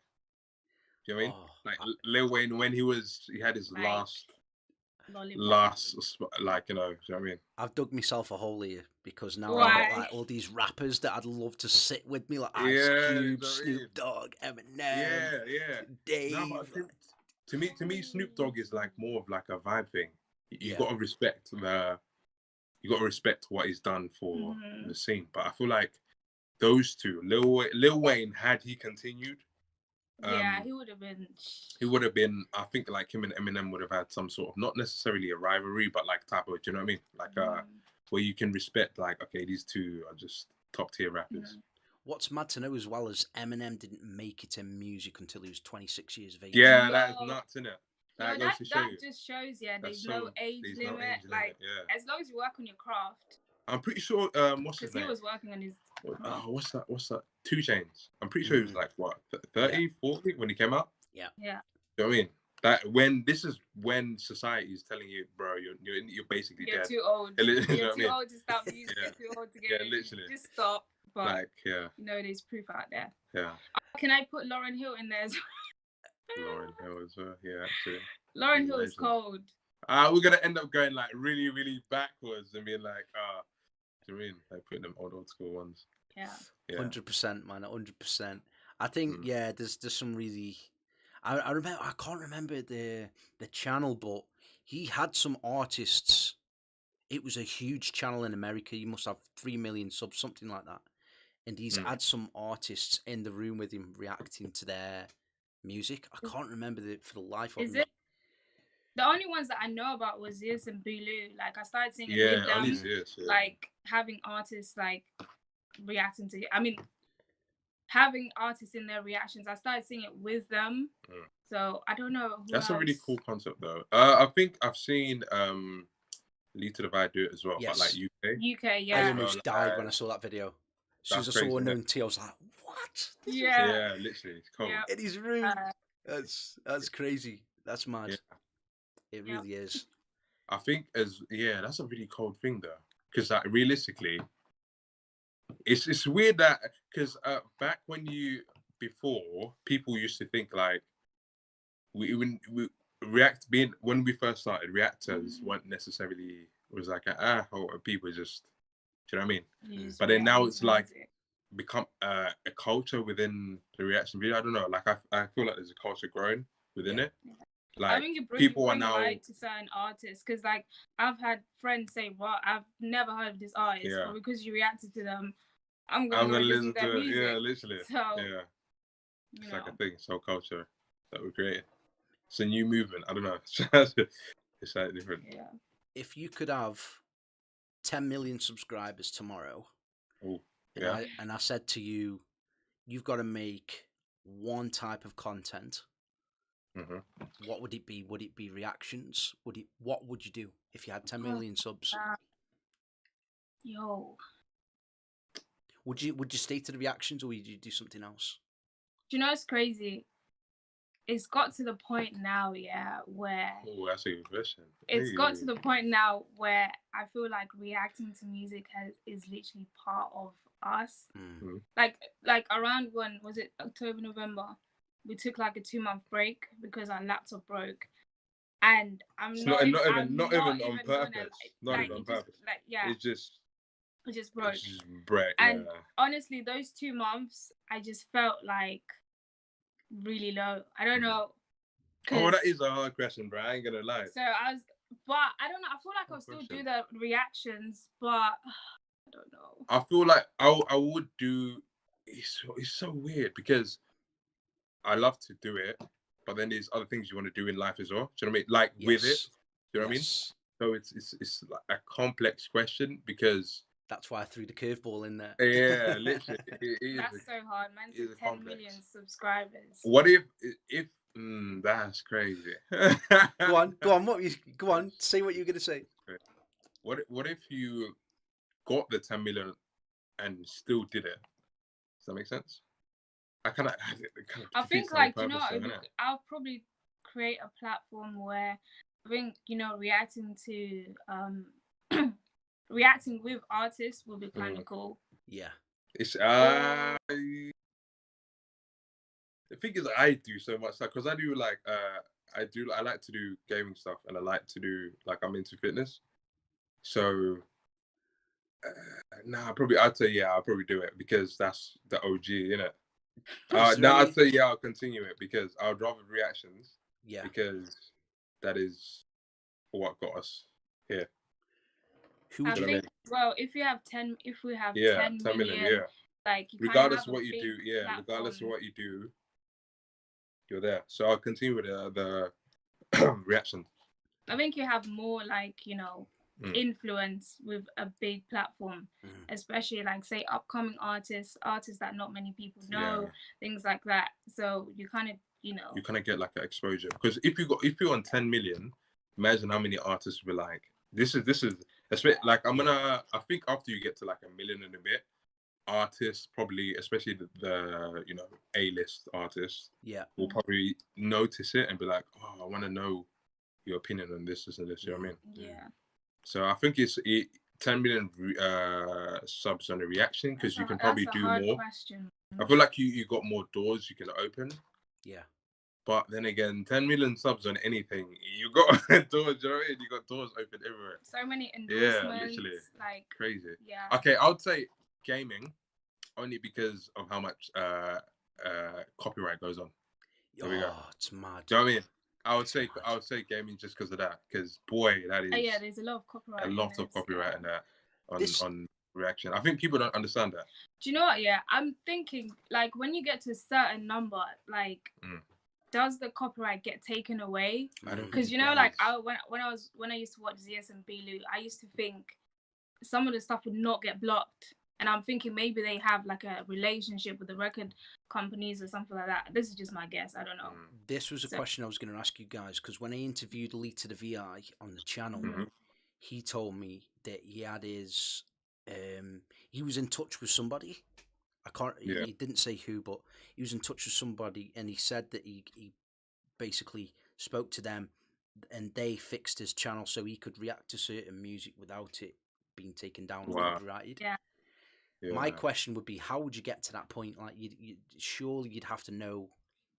Do you know what I mean? Like Lil Wayne when he had his last like, you know what I mean? I've dug myself a hole here because now I've got like all these rappers that I'd love to sit with me, like Ice Cube, Snoop Dogg, Eminem, Dave. No, to me, Snoop Dogg is like more of like a vibe thing. You gotta respect what he's done for the scene. But I feel like those two, Lil Wayne, had he continued, he would have been. He would have been. I think like him and Eminem would have had some sort of, not necessarily a rivalry, but like type of, do you know what I mean? Like where you can respect, like, okay, these two are just top tier rappers. What's mad to know as well is Eminem didn't make it in music until he was 26 years of age. Yeah, that is nuts, isn't it? That just shows, there's no age limit. Like, as long as you work on your craft. I'm pretty sure, what's his name? Because he was working on his... what's that? 2 Chainz. I'm pretty sure he was like, what, 30, 40 when he came out? Yeah. Yeah. You know what I mean? This is when society is telling you, bro, you're basically dead. You're too old. You're too old to start music. You're too old to get in. Literally. Just stop. But, like, there's proof out there. Yeah. Can I put Lauryn Hill in there as well? Lauryn Hill as well, actually. Lauryn Hill is cold. We're gonna end up going like really, really backwards and being like, do you mean like putting them old school ones? Yeah. 100%, man. 100%. I think there's some really. I remember. I can't remember the channel, but he had some artists. It was a huge channel in America. He must have 3 million subs, something like that. And he's had some artists in the room with him reacting to their music. I can't remember for the life of me. The only ones that I know about was Zeus and Bulu. Like, I started seeing it with them, like having artists like reacting to. I mean, having artists in their reactions. I started seeing it with them. So I don't know. That's a really cool concept, though. I think I've seen Lead to the Vibe do it as well, but like UK. UK, yeah. I almost died when I saw that video. As soon as I saw Unknown T, I was like, what? Yeah, literally. It's cold. Yeah. In his room. That's crazy. That's mad. Yeah. It really is. I think that's a really cold thing though. Because like realistically, it's weird that because back when before people used to think like when we first started, reactors weren't necessarily like people just, do you know what I mean? But then now it's like become a culture within the reaction video. I don't know, like I feel like there's a culture growing within it. Like, I think people are now light to certain artists, because like I've had friends say, "Well, I've never heard of this artist, but because you reacted to them, I'm gonna listen to their music." Yeah, literally. So it's like a thing. It's a whole culture that we created. It's a new movement. I don't know. It's like different. Yeah. If you could have 10 million subscribers tomorrow, and I said to you, you've got to make one type of content. What would it be? Would it be reactions? What would you do if you had 10 million subs? Would you stay to the reactions, or would you do something else? Do you know what's crazy? It's got to the point now, where that's a good question. It's got to the point now where I feel like reacting to music is literally part of us. Like around when was it October, November? We took like a 2-month break because our laptop broke, and I'm not even on purpose. Not even on purpose. It just broke. It's just break. And honestly, those 2 months, I just felt like really low. I don't know. That is a hard question, bro. I ain't gonna lie. So I don't know. I feel like I'll still do the reactions, but I don't know. I feel like I would do. It's so weird because I love to do it, but then there's other things you want to do in life as well. Do you know what I mean? Like with it, do you know what I mean? So it's like a complex question because That's why I threw the curveball in there. Yeah, literally. That's so hard, man. To 10 million subscribers. What if that's crazy. Go on. Go on. Say what you're gonna say. What if you got the 10 million and still did it? Does that make sense? I think like, you know, I'll probably create a platform where I think, you know, reacting with artists will be kind of cool. Yeah. It's the thing is, I do so much stuff because I do like I like to do gaming stuff, and I like to do like, I'm into fitness. So I'd say I'll probably do it because that's the OG, innit? I'd say I'll continue it because I would rather reactions. Yeah. Because that is what got us here. Who would I think, well, if we have 10 million, like, regardless of what you do, regardless of what you do, you're there. So I'll continue with the reaction. I think you have more, like, you know, influence with a big platform, especially like, say, upcoming artists that not many people know, things like that. So you kind of, you know, get like an exposure, because if you're on 10 million, imagine how many artists will be like, this is like, I think after you get to like 1 million and a bit, artists probably, especially the you know, A-list artists, will probably notice it and be like, oh, I want to know your opinion on this and this. You know what I mean? Yeah. So I think it's 10 million subs on a reaction, because you can probably do more. Question. I feel like you got more doors you can open. Yeah. But then again, 10 million subs on anything, you got doors, you know what I mean? You got doors open everywhere. So many endorsements. Yeah, literally. Like, crazy. Yeah. Okay, I would say gaming, only because of how much copyright goes on. There we go. It's mad. Do you know what I mean? I would say gaming just because of that. Because boy, that is there's a lot of copyright. In that on reaction. I think people don't understand that. Do you know what? Yeah, I'm thinking, like, when you get to a certain number, like, does the copyright get taken away? Because, you know, like, when I used to watch ZS and Bilu, I used to think some of the stuff would not get blocked. And I'm thinking maybe they have like a relationship with the record companies or something like that. This is just my guess. I don't know. This was a question I was going to ask you guys, because when I interviewed Lita the VI on the channel, he told me that he had his, he was in touch with somebody. He didn't say who, but he was in touch with somebody, and he said that he basically spoke to them, and they fixed his channel so he could react to certain music without it being taken down or copyrighted. Yeah. My question would be, how would you get to that point? Like, surely you'd have to know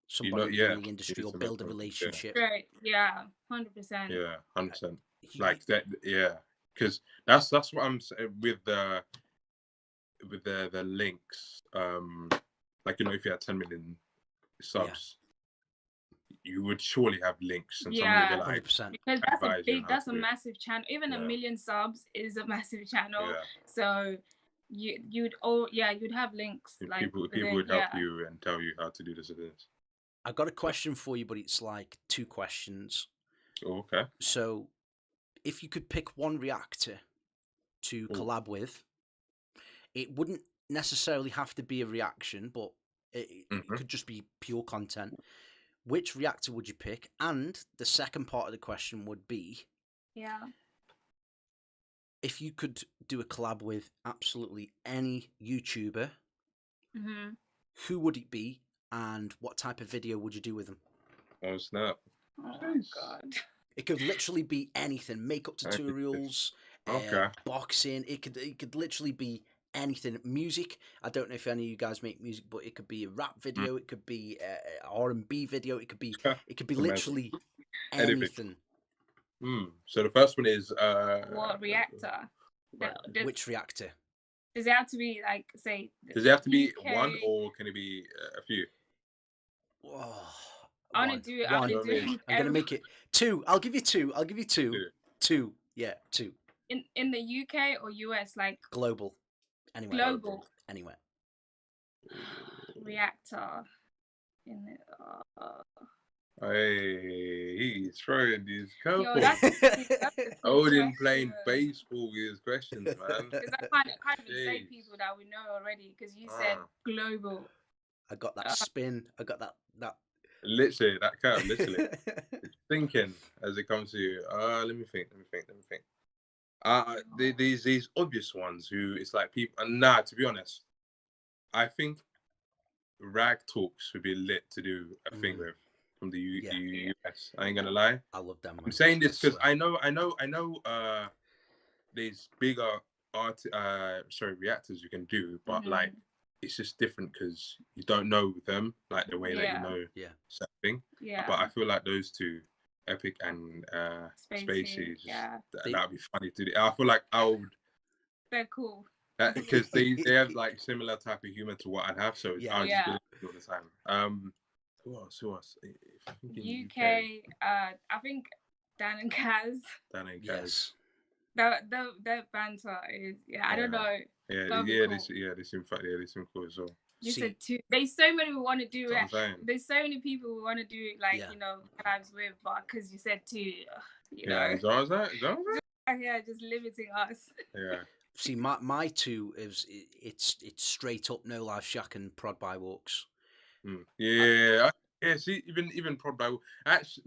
somebody in the industry or build a relationship. Right. Yeah. 100%. Yeah. 100%. Like that. Yeah. Because that's what I'm saying with the links. Like, you know, if you had 10 million subs, you would surely have links, and somebody would be like, 100%. Because that's a massive channel. Even 1 million subs is a massive channel. Yeah. So you'd have links. Like, people would help you and tell you how to do this and this. I got a question for you, but it's like 2 questions. Oh, okay. So, if you could pick one reactor to collab with, it wouldn't necessarily have to be a reaction, but it could just be pure content. Which reactor would you pick? And the second part of the question would be, if you could do a collab with absolutely any YouTuber, who would it be, and what type of video would you do with them? Oh, snap. Oh, God. It could literally be anything. Makeup tutorials, boxing. It could literally be anything. Music. I don't know if any of you guys make music, but it could be a rap video. It could be a R&B video. It could be literally anything. So the first one is what reactor? Which reactor? Does it have to be, like, say? Does it have to be one, or can it be a few? I'm gonna make it 2. I'll give you 2. I'll give you 2. 2. Yeah, 2. In the UK or US, like global, anywhere. Global, anywhere. Reactor. In the. Hey, he's throwing these curveballs. That's Odin playing baseball with his questions, man. Because I can't even say people that we know already. Because you said global. I got that spin. I got that. Literally, that curve. Literally, it's thinking as it comes to you. Let me think. These obvious ones who it's like people. And to be honest, I think Rag Talks would be lit to do a thing with from the US. I ain't gonna lie. I love them. I'm saying this because I know. There's bigger reactors you can do, but like it's just different because you don't know them like the way that you know something. Yeah. But I feel like those two, Epic and Spacey, that'd be funny to do. I feel like I would. They're cool. Because they have like similar type of humor to what I'd have, so I'll just do it all the time. Who else? UK, I think Dan and Kaz. Yes. Their banter is I don't know. They seem cool as well. You said two. There's so many we want to do it. There's so many people we want to do it, like collabs with, but because you said two, you know. Is that? Yeah, just limiting us. Yeah. See, my two is it's straight up No Life Shack and Prod by Walks. Yeah. See, even Prod by actually.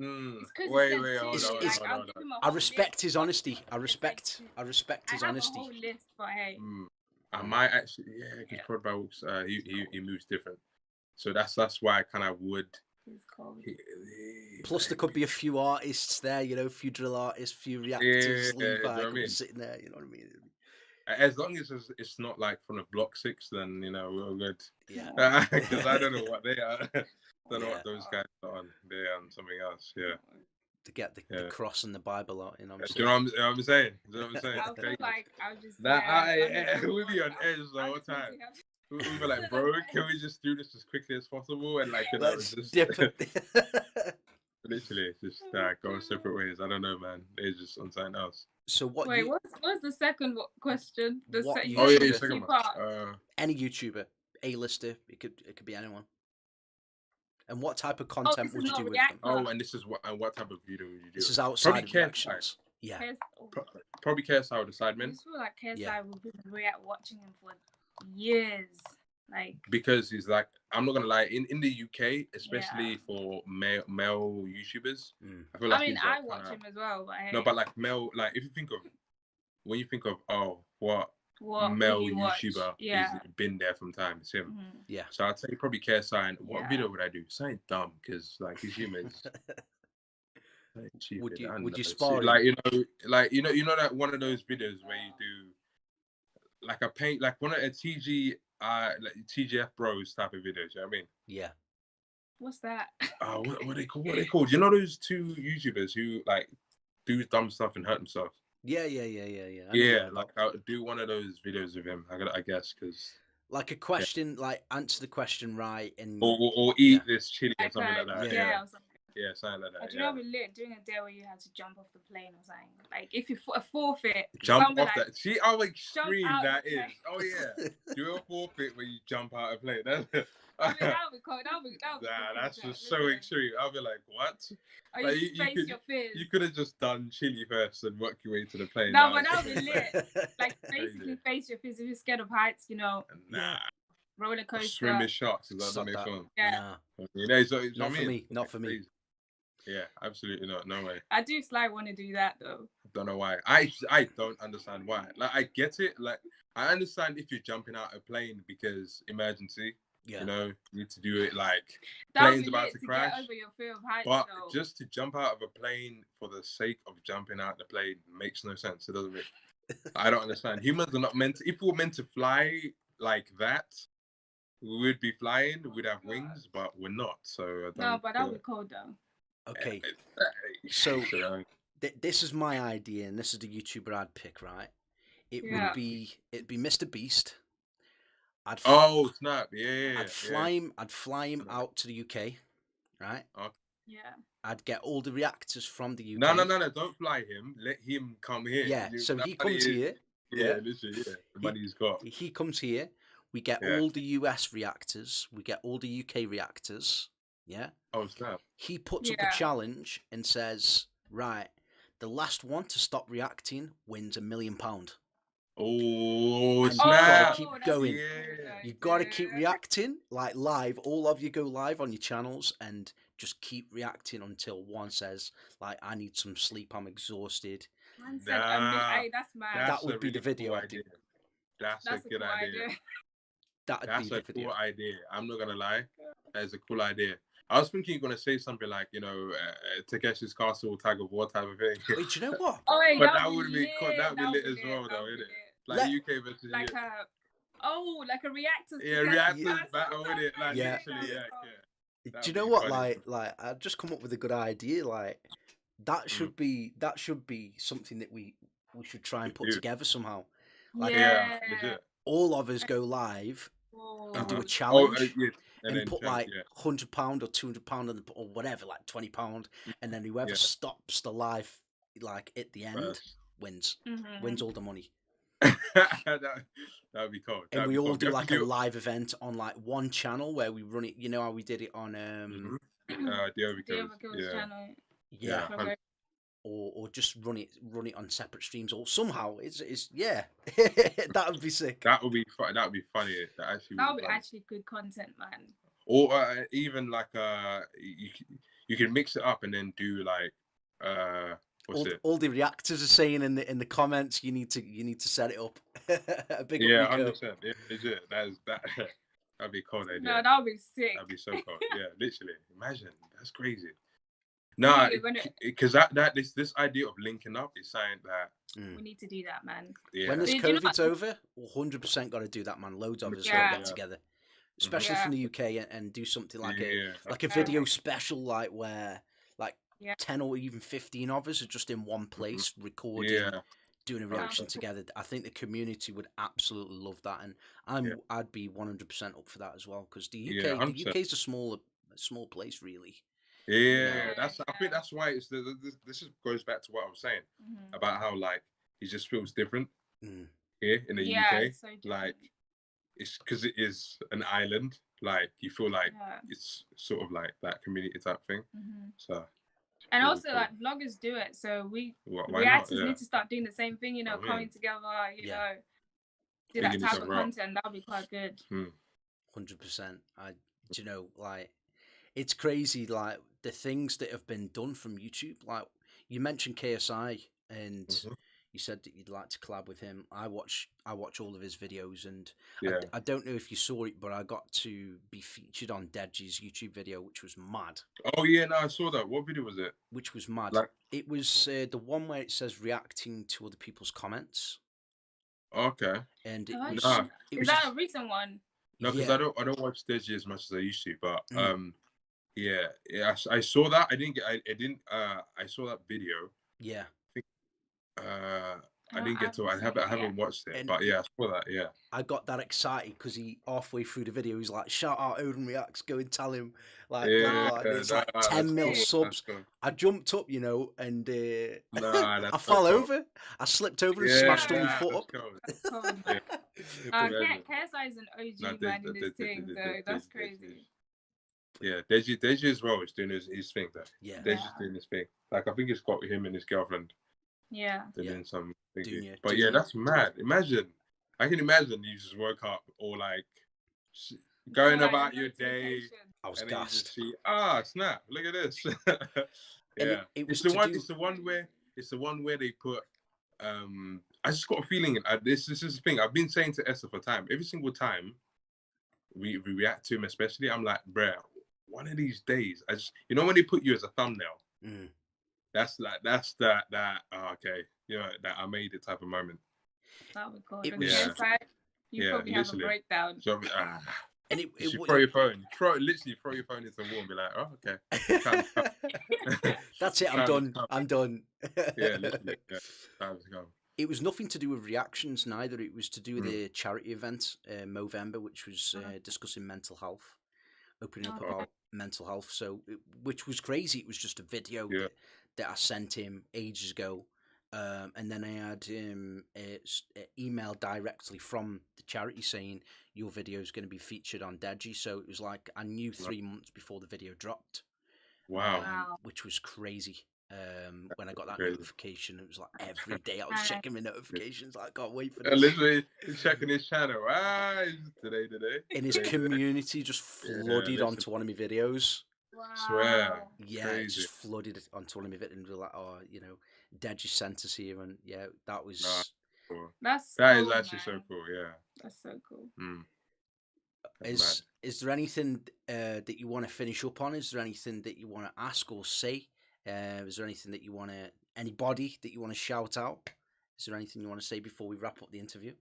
Wait, hold on. I respect his honesty. I respect his honesty. I have a whole list, but hey. I might actually, because Prod by Walks, he moves different, so that's why I kind of would. Plus, there could be a few artists there, a few drill artists, few reactors, Levi sitting there. You know what I mean? As long as it's not like from the Block 6, then we're all good. Yeah. Because I don't know what they are. Don't know what those guys are on. They're on something else. Yeah. To get the cross and the Bible out, you know. Do you know what I'm saying? Do you know what I'm saying? I feel like I'll just. We'll be on edge the whole time. We'll be like, bro, can we just do this as quickly as possible? And like, just dip it. Literally, just go separate ways. I don't know, man. It's just on something else. So what? Wait, what's the second question? Second part. Any YouTuber, A-lister, it could be anyone. And what type of content would you do with them? And this is what type of video would you do? This is outside of reactions. Yeah. Probably KSI with the Sidemen. I just feel like KSI will be watching him for years. Like, because he's like, I'm not gonna lie, in the UK, especially for male YouTubers, I feel like I watch him as well, but no, but like male, like if you think of what male YouTuber is been there from time, it's him. Yeah. So I'd say probably KSI. And what video would I do? Something dumb, because like his humor is. Would you spar him? Like you know that one of those videos where you do like a paint, like one of a like TGF Bros type of videos, you know what I mean? Yeah. What's that? What are they called? You know those two YouTubers who like do dumb stuff and hurt themselves? Yeah. Like I'll do one of those videos with him, I guess, because like a question, like answer the question right, and or eat this chili or something like that. Yeah, something like that. Do you know we lit doing a day where you had to jump off the plane or something? Like if you forfeit, jump off that. See how extreme that is. Oh yeah, do a forfeit where you jump out of plane. That'll be cool. That's just so extreme. I'll be like, what? Or you face your fears. You could have just done chili first and work your way to the plane. No, but that'll be lit. Like basically face your fears. If you're scared of heights, Nah. Roller coaster. Swim with sharks. Is that make fun? Yeah. Not for me. Yeah, absolutely not. No way. I do want to do that though. I don't know why. I don't understand why. Like I get it. Like I understand if you're jumping out a plane because emergency. Yeah. You know, you need to do it like plane's about to crash. Get over your fear of heights, but just to jump out of a plane for the sake of jumping out the plane makes no sense. It doesn't make. I don't understand. Humans are not meant to. If we were meant to fly like that, we would be flying. We'd have wings, but we're not. So no, but that would be cool though. Okay, so this is my idea, and this is the YouTuber I'd pick, right? It'd be Mr. Beast. Snap! Yeah. I'd fly him out to the UK, right? Yeah. I'd get all the reactors from the UK. No! Don't fly him. Let him come here. Yeah. So he comes here. Yeah, literally. Yeah. The money he's got. He comes here. We get all the US reactors. We get all the UK reactors. Yeah. Oh, snap. He puts up a challenge and says, right, the last one to stop reacting wins £1 million. Oh, and snap. you gotta keep going. Yeah. You gotta keep reacting, like live. All of you go live on your channels and just keep reacting until one says, like, I need some sleep, I'm exhausted. Hey, that's mad. That would be the video cool I'd do. That's a good cool idea. That's a cool idea. I'm not gonna lie. That is a cool idea. I was thinking you're gonna say something like, you know, Takeshi's Castle tag of war type of thing. Wait, do you know what? Oh, wait, but that would be lit as well, though, isn't it? Like UK versus like a reactors. Yeah, reactors battle with it. Like literally, Do you know what? Funny. Like I just come up with a good idea. Like that should be something that we should try and put together somehow. Like, all of us go live and do a challenge and put like £100 or £200 or whatever, like £20, and then whoever stops the live like at the end wins all the money. That'd be cool. And we all do like a live event on like one channel where we run it. You know how we did it on the channel. Yeah. Or just run it on separate streams or somehow. It's that would be sick. That would be funny. That would be actually good content, man. Or even like you can mix it up and then do like all the reactors are saying in the comments, you need to set it up. A big 100%. Yeah, legit. That'd be cool idea. No, that would be sick. That'd be so cool. Yeah, literally. Imagine. That's crazy. No, because this idea of linking up is something that we need to do that, man. Yeah. When this COVID's over, 100% got to do that, man. Loads of us got to get together, especially from the UK, and do something like a video special, like where like 10 or even 15 of us are just in one place recording, doing a reaction together. I think the community would absolutely love that, and I'd be 100% up for that as well, because the UK is a small place, really. Yeah, I think that's why this goes back to what I was saying about how like it just feels different here in the UK. So like it's because it is an island. Like you feel like it's sort of like that community type thing. So. And also, like, vloggers do it, so reactors need to start doing the same thing. You know, coming together. You know, do that type of content. That'll be quite good. 100%. You know, like, it's crazy, like the things that have been done from YouTube. Like you mentioned KSI, and you said that you'd like to collab with him. I watch all of his videos, and I don't know if you saw it, but I got to be featured on Deji's YouTube video, which was mad. Oh yeah, no, I saw that. What video was it? Which was mad. Like, it was the one where it says reacting to other people's comments. Okay. And it was that a recent one? No, because I don't watch Deji as much as I used to, but I saw that. I saw that video. Yeah. I didn't get to. I haven't watched it, but I saw that. Yeah. I got that excited because he halfway through the video he's like, "Shout out OdinReactz, go and tell him." Like, it's like 10 mil subs. Cool. I jumped up, you know, and I fell over. I slipped over and smashed all my foot up. Cool. KSI is an OG man in this thing, so that's crazy. Yeah, Deji as well is doing his thing though. Yeah, Deji's doing his thing. Like I think it's got him and his girlfriend. Yeah. Doing some but that's mad. I can imagine you just woke up or like going about your day. I was gassed. Snap! Look at this. It's the one where they put. I just got a feeling. This is the thing I've been saying to Esther for time. Every single time we react to him, especially, I'm like, bruh, one of these days, when they put you as a thumbnail. That's that. Okay, that I made it type of moment. That would go. You probably have a breakdown. So, and you throw your phone. Literally throw your phone into the wall and be like, oh, okay. That's it. I'm done. Yeah, literally. Yeah. Time to go. It was nothing to do with reactions neither. It was to do with a charity event in Movember, which was discussing mental health, opening up about mental health. So, which was crazy. It was just a video that I sent him ages ago And then I had an email directly from the charity saying your video is going to be featured on Deji. So it was like I knew 3 months before the video dropped. Wow. Which was crazy. When I got that notification, it was like every day I was checking my notifications. Like, I can't wait for this. Literally checking his channel. Today. And his community just flooded onto one of my videos. Wow. Swear. Yeah, it just flooded onto one of my videos and we were like, oh, you know, Deji sent us here, and yeah, that was. Cool. That is actually so cool. Yeah. That's so cool. Is there anything that you want to finish up on? Is there anything that you want to ask or say? Is there anything that you want to, anybody that you want to shout out? Is there anything you want to say before we wrap up the interview?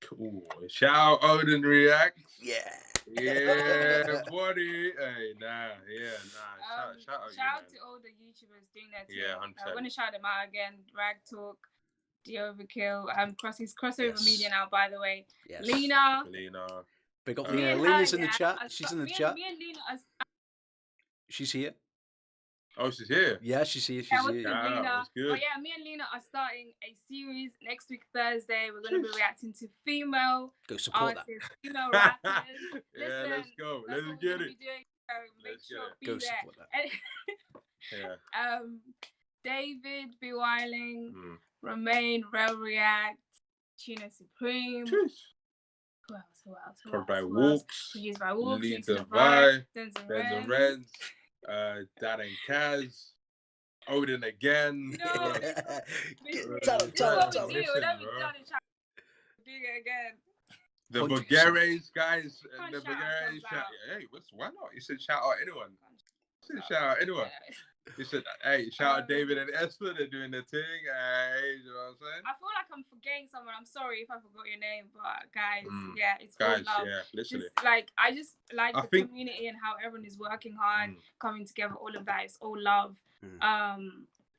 Cool. Shout out OdinReactz. Yeah. Yeah, buddy. Hey, nah. Shout out to all the YouTubers doing that too. Yeah, 100%. I want to shout them out again. Rag Talk, The Overkill. He's crossover media now, by the way. Yes. Lena. Big up Lena. Lena's in the chat. She's in the chat. Me and Lena she's here. Oh, she's here? Yeah, she's here. She's here. Lena. But yeah, me and Lena are starting a series next week, Thursday. We're going to be reacting to female artists, female rappers. Listen, let's go. Let's get it. Make sure be there. David B. Wiling, Romain, React, Tuna Supreme. Who else? Produced by Walks. Lead the Vibe. Denzel Renz. Dad and Kaz, Odin again. No. Tell him. The Bogeres guys, the Bogeres. Hey, why not? You said shout out anyone. You said, hey, shout out David and Esther. They're doing their thing. Hey, you know what I'm saying? I feel like I'm forgetting someone. I'm sorry if I forgot your name, but guys, it's all love. Yeah, literally. I just like the community and how everyone is working hard, coming together. All of that, it's all love.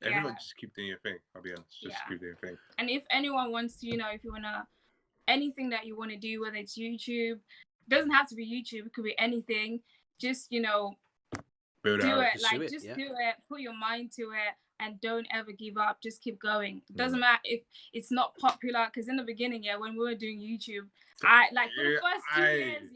Everyone just keep doing your thing. I'll be honest, just keep doing your thing. And if anyone wants to, if you wanna, anything that you want to do, whether it's YouTube, it doesn't have to be YouTube. It could be anything. Just do it, do it, put your mind to it, and don't ever give up. Just keep going. It doesn't matter if it's not popular, because in the beginning, when we were doing YouTube, for the first 2 years,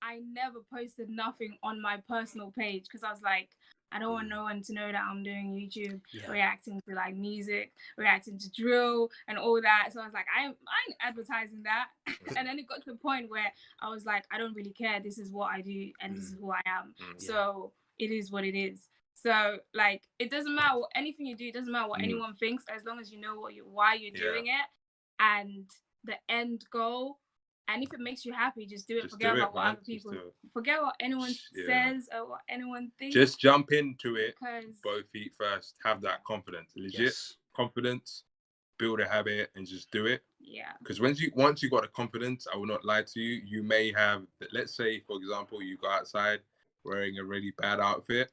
I never posted nothing on my personal page, because I was like, I don't want no one to know that I'm doing YouTube, reacting to like music, reacting to drill and all that. So I was like, I ain't advertising that. And then it got to the point where I was like, I don't really care. This is what I do, and this is who I am. So it is what it is. So like, it doesn't matter anything you do. It doesn't matter what anyone thinks, as long as you know why you're doing it and the end goal. And if it makes you happy, just do it. Forget about what other people, forget what anyone says or what anyone thinks. Just jump into it. Both feet first. Have that confidence. Legit confidence. Build a habit and just do it. Yeah. Because once you got the confidence, I will not lie to you. You may have, let's say, for example, you go outside wearing a really bad outfit,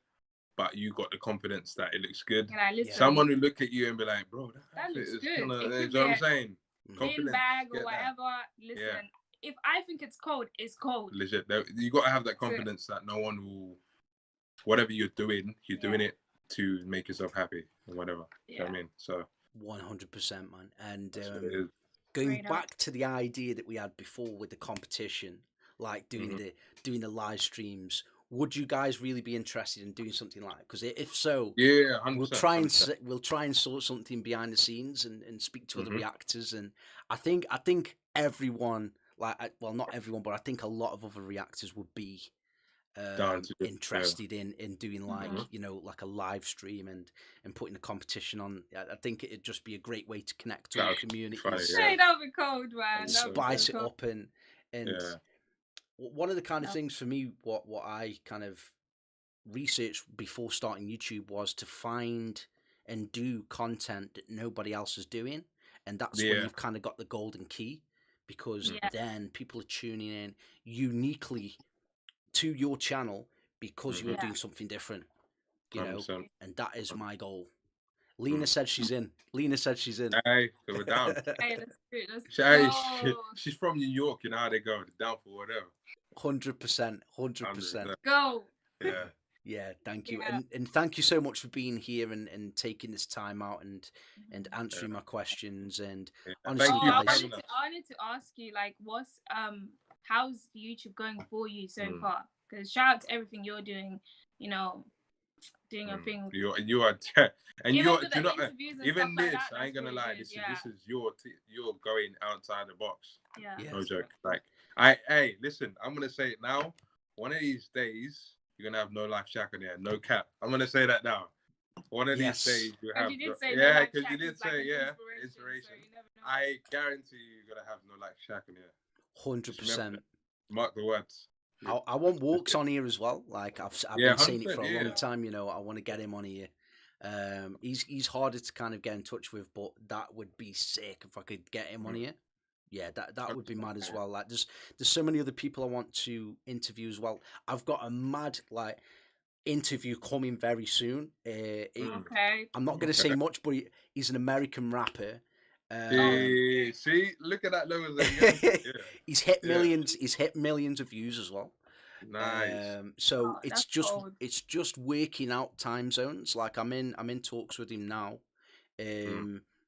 but you got the confidence that it looks good. Someone will look at you and be like, bro, that outfit is kind of, you know what I'm saying? Confidence, bag or whatever. Listen, if I think it's cold, it's cold. Legit. You got to have that confidence that no one will, whatever you're doing it to make yourself happy or whatever. You know what I mean? So 100%, man. And going back to the idea that we had before with the competition, like doing the live streams, would you guys really be interested in doing something like that? Because if so, 100%, we'll try and sort something behind the scenes and speak to other reactors. And I think everyone, not everyone, but I think a lot of other reactors would be interested in doing like a live stream and putting the competition on. I think it'd just be a great way to connect to our community. That would be cold, man. Spice it up and one of the kind of things for me, what I kind of researched before starting YouTube was to find and do content that nobody else is doing, and that's when you've kind of got the golden key, because then people are tuning in uniquely to your channel because you're doing something different, you know, 100%. And that is my goal. Lena said she's in. Hey, so we're down. Hey, let's do it. She's from New York, you know how they go. They're down for whatever. 100%. Go. Yeah. Yeah, thank you. And thank you so much for being here and taking this time out and answering my questions. And honestly, thank you. I wanted to ask you, like, what's how's YouTube going for you so far? Because shout out to everything you're doing, you know, doing a thing. You are and you're not even this. Like I ain't gonna lie. This is your going outside the box. Yeah. No joke. Like hey, listen. I'm gonna say it now. One of these days, you're gonna have no life shack on there. No cap. I'm gonna say that now. One of these days you have. Because you did say inspiration. So I guarantee you're gonna have no life shack on here. 100%. Mark the words. I want Walks on here as well. Like I've been saying it for a long time. You know, I want to get him on here. He's harder to kind of get in touch with, but that would be sick if I could get him on here. Yeah, that would be mad as well. Like there's so many other people I want to interview as well. I've got a mad interview coming very soon. I'm not going to say much, but he's an American rapper. See, look at that logo. He's hit millions. He's hit millions of views as well. Nice. So it's just working out time zones. Like I'm in talks with him now.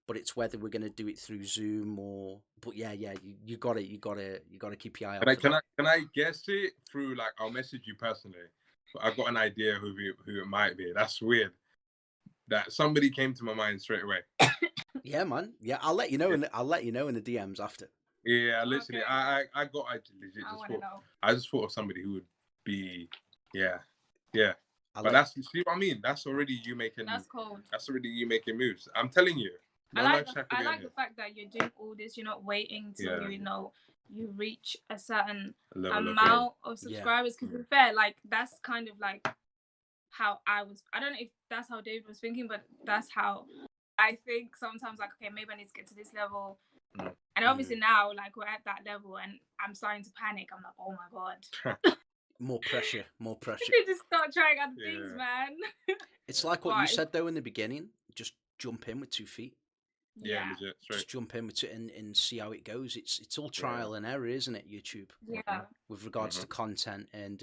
But it's whether we're going to do it through Zoom or. But yeah, you got to keep your eye out. Can I guess it through? Like I'll message you personally. But I've got an idea who it might be. That's weird. That somebody came to my mind straight away. Yeah, man. Yeah, I'll let you know. I'll let you know in the DMs after. Yeah, literally, I just thought of somebody who would be, yeah. But that's, you see what I mean? That's already you making. That's cold. That's already you making moves. I'm telling you. I like the fact that you're doing all this. You're not waiting till you reach a certain amount of subscribers. Because to be fair, like that's kind of like how I was. I don't know if that's how David was thinking, but that's how I think sometimes. Like, okay, maybe I need to get to this level. And obviously now, like we're at that level, and I'm starting to panic. I'm like, oh my god, more pressure. You just start trying other things, man. It's like what you said though in the beginning. Just jump in with 2 feet. Yeah, legit. Just jump in with it and see how it goes. It's all trial and error, isn't it? YouTube. Yeah. With regards to content, and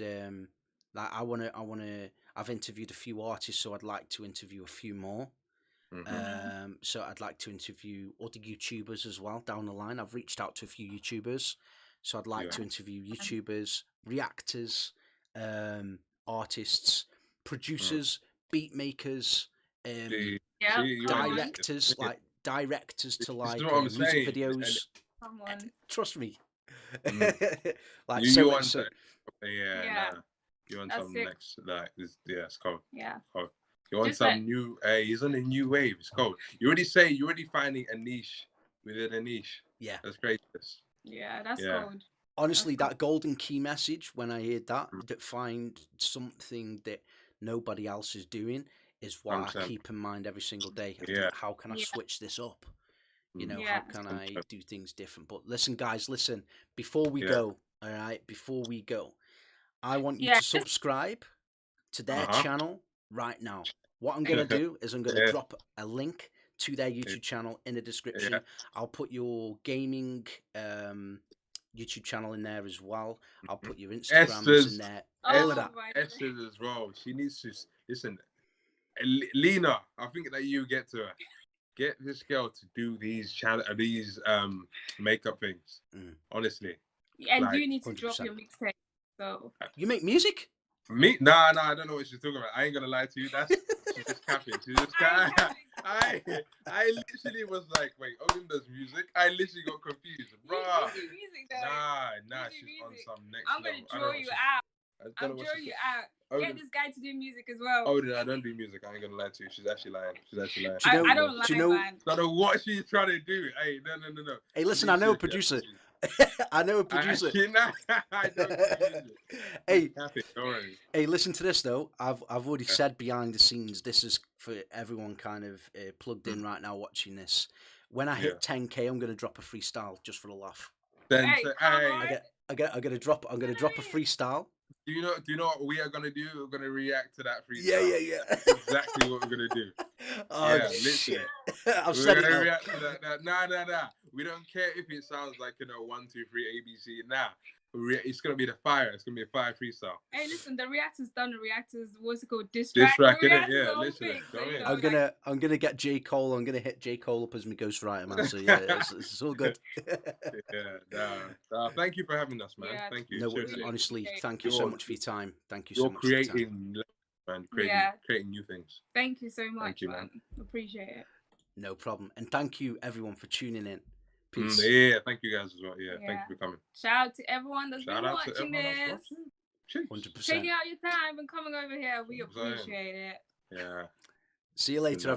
like I've interviewed a few artists, so I'd like to interview a few more. So I'd like to interview other YouTubers as well down the line. I've reached out to a few YouTubers, so I'd like to interview YouTubers, reactors, artists, producers, beat makers, directors, like directors to like music videos. Trust me. Like you want some next it's cold. Yeah. Cold. You want some new? He's on a new wave. It's cold. You're already finding a niche within a niche. Yeah, that's great. Yeah, that's cold. Honestly, that golden key message when I heard that find something that nobody else is doing is what 100%. I keep in mind every single day. How can I switch this up? You know, how can I do things different? But listen, guys, before we go, all right, I want you to subscribe to their channel right now. What I'm going to do is I'm going to drop a link to their YouTube channel in the description. I'll put your gaming YouTube channel in there as well. I'll put your Instagrams in there. All of that. Esther's as well. She needs to listen. Lena, I think that you get to her. Get this girl to do these makeup things. Honestly. And you need to 100%. Drop your mixtape. So you make music? Me? Nah, I don't know what she's talking about. I ain't gonna lie to you. She's just capping. I literally was like, wait, Odin does music? I literally got confused. Bruh. Nah, she's on some next level. I'm gonna draw you out. I'm drawing you out. Get this guy to do music as well. Odin, I don't do music. I ain't gonna lie to you. She's actually lying. I don't lie, man. I don't know what she's trying to do. Hey, no. Hey, listen, I know a producer. I know a producer. I don't do Hey, listen to this though. I've already said behind the scenes. This is for everyone kind of plugged in right now watching this. When I hit 10K, I'm gonna drop a freestyle just for a laugh. I'm gonna drop a freestyle. Do you know what we are gonna do? We're gonna react to that freestyle. Yeah. That's exactly what we're gonna do. Oh shit! I've said it. React to that. Nah. We don't care if it sounds like 1, 2, 3 ABC. Nah, It's gonna be the fire. It's gonna be a fire freestyle. Hey, listen, the reactors done the reactors. What's it called? Diss track, innit? Yeah, literally. So, I'm gonna get J. Cole. I'm gonna hit J. Cole up as my ghostwriter, man. So yeah, it's all good. Thank you for having us, man. Thank you. No, honestly, thank you so much for your time. Thank you so much. You're creating, man. Creating new things. Thank you so much, thank you, man. Appreciate it. No problem. And thank you, everyone, for tuning in. Peace. Thank you guys as well. Thank you for coming. Shout out to everyone that's been watching this. 100%. Taking out your time and coming over here. We appreciate it. Yeah. See you later,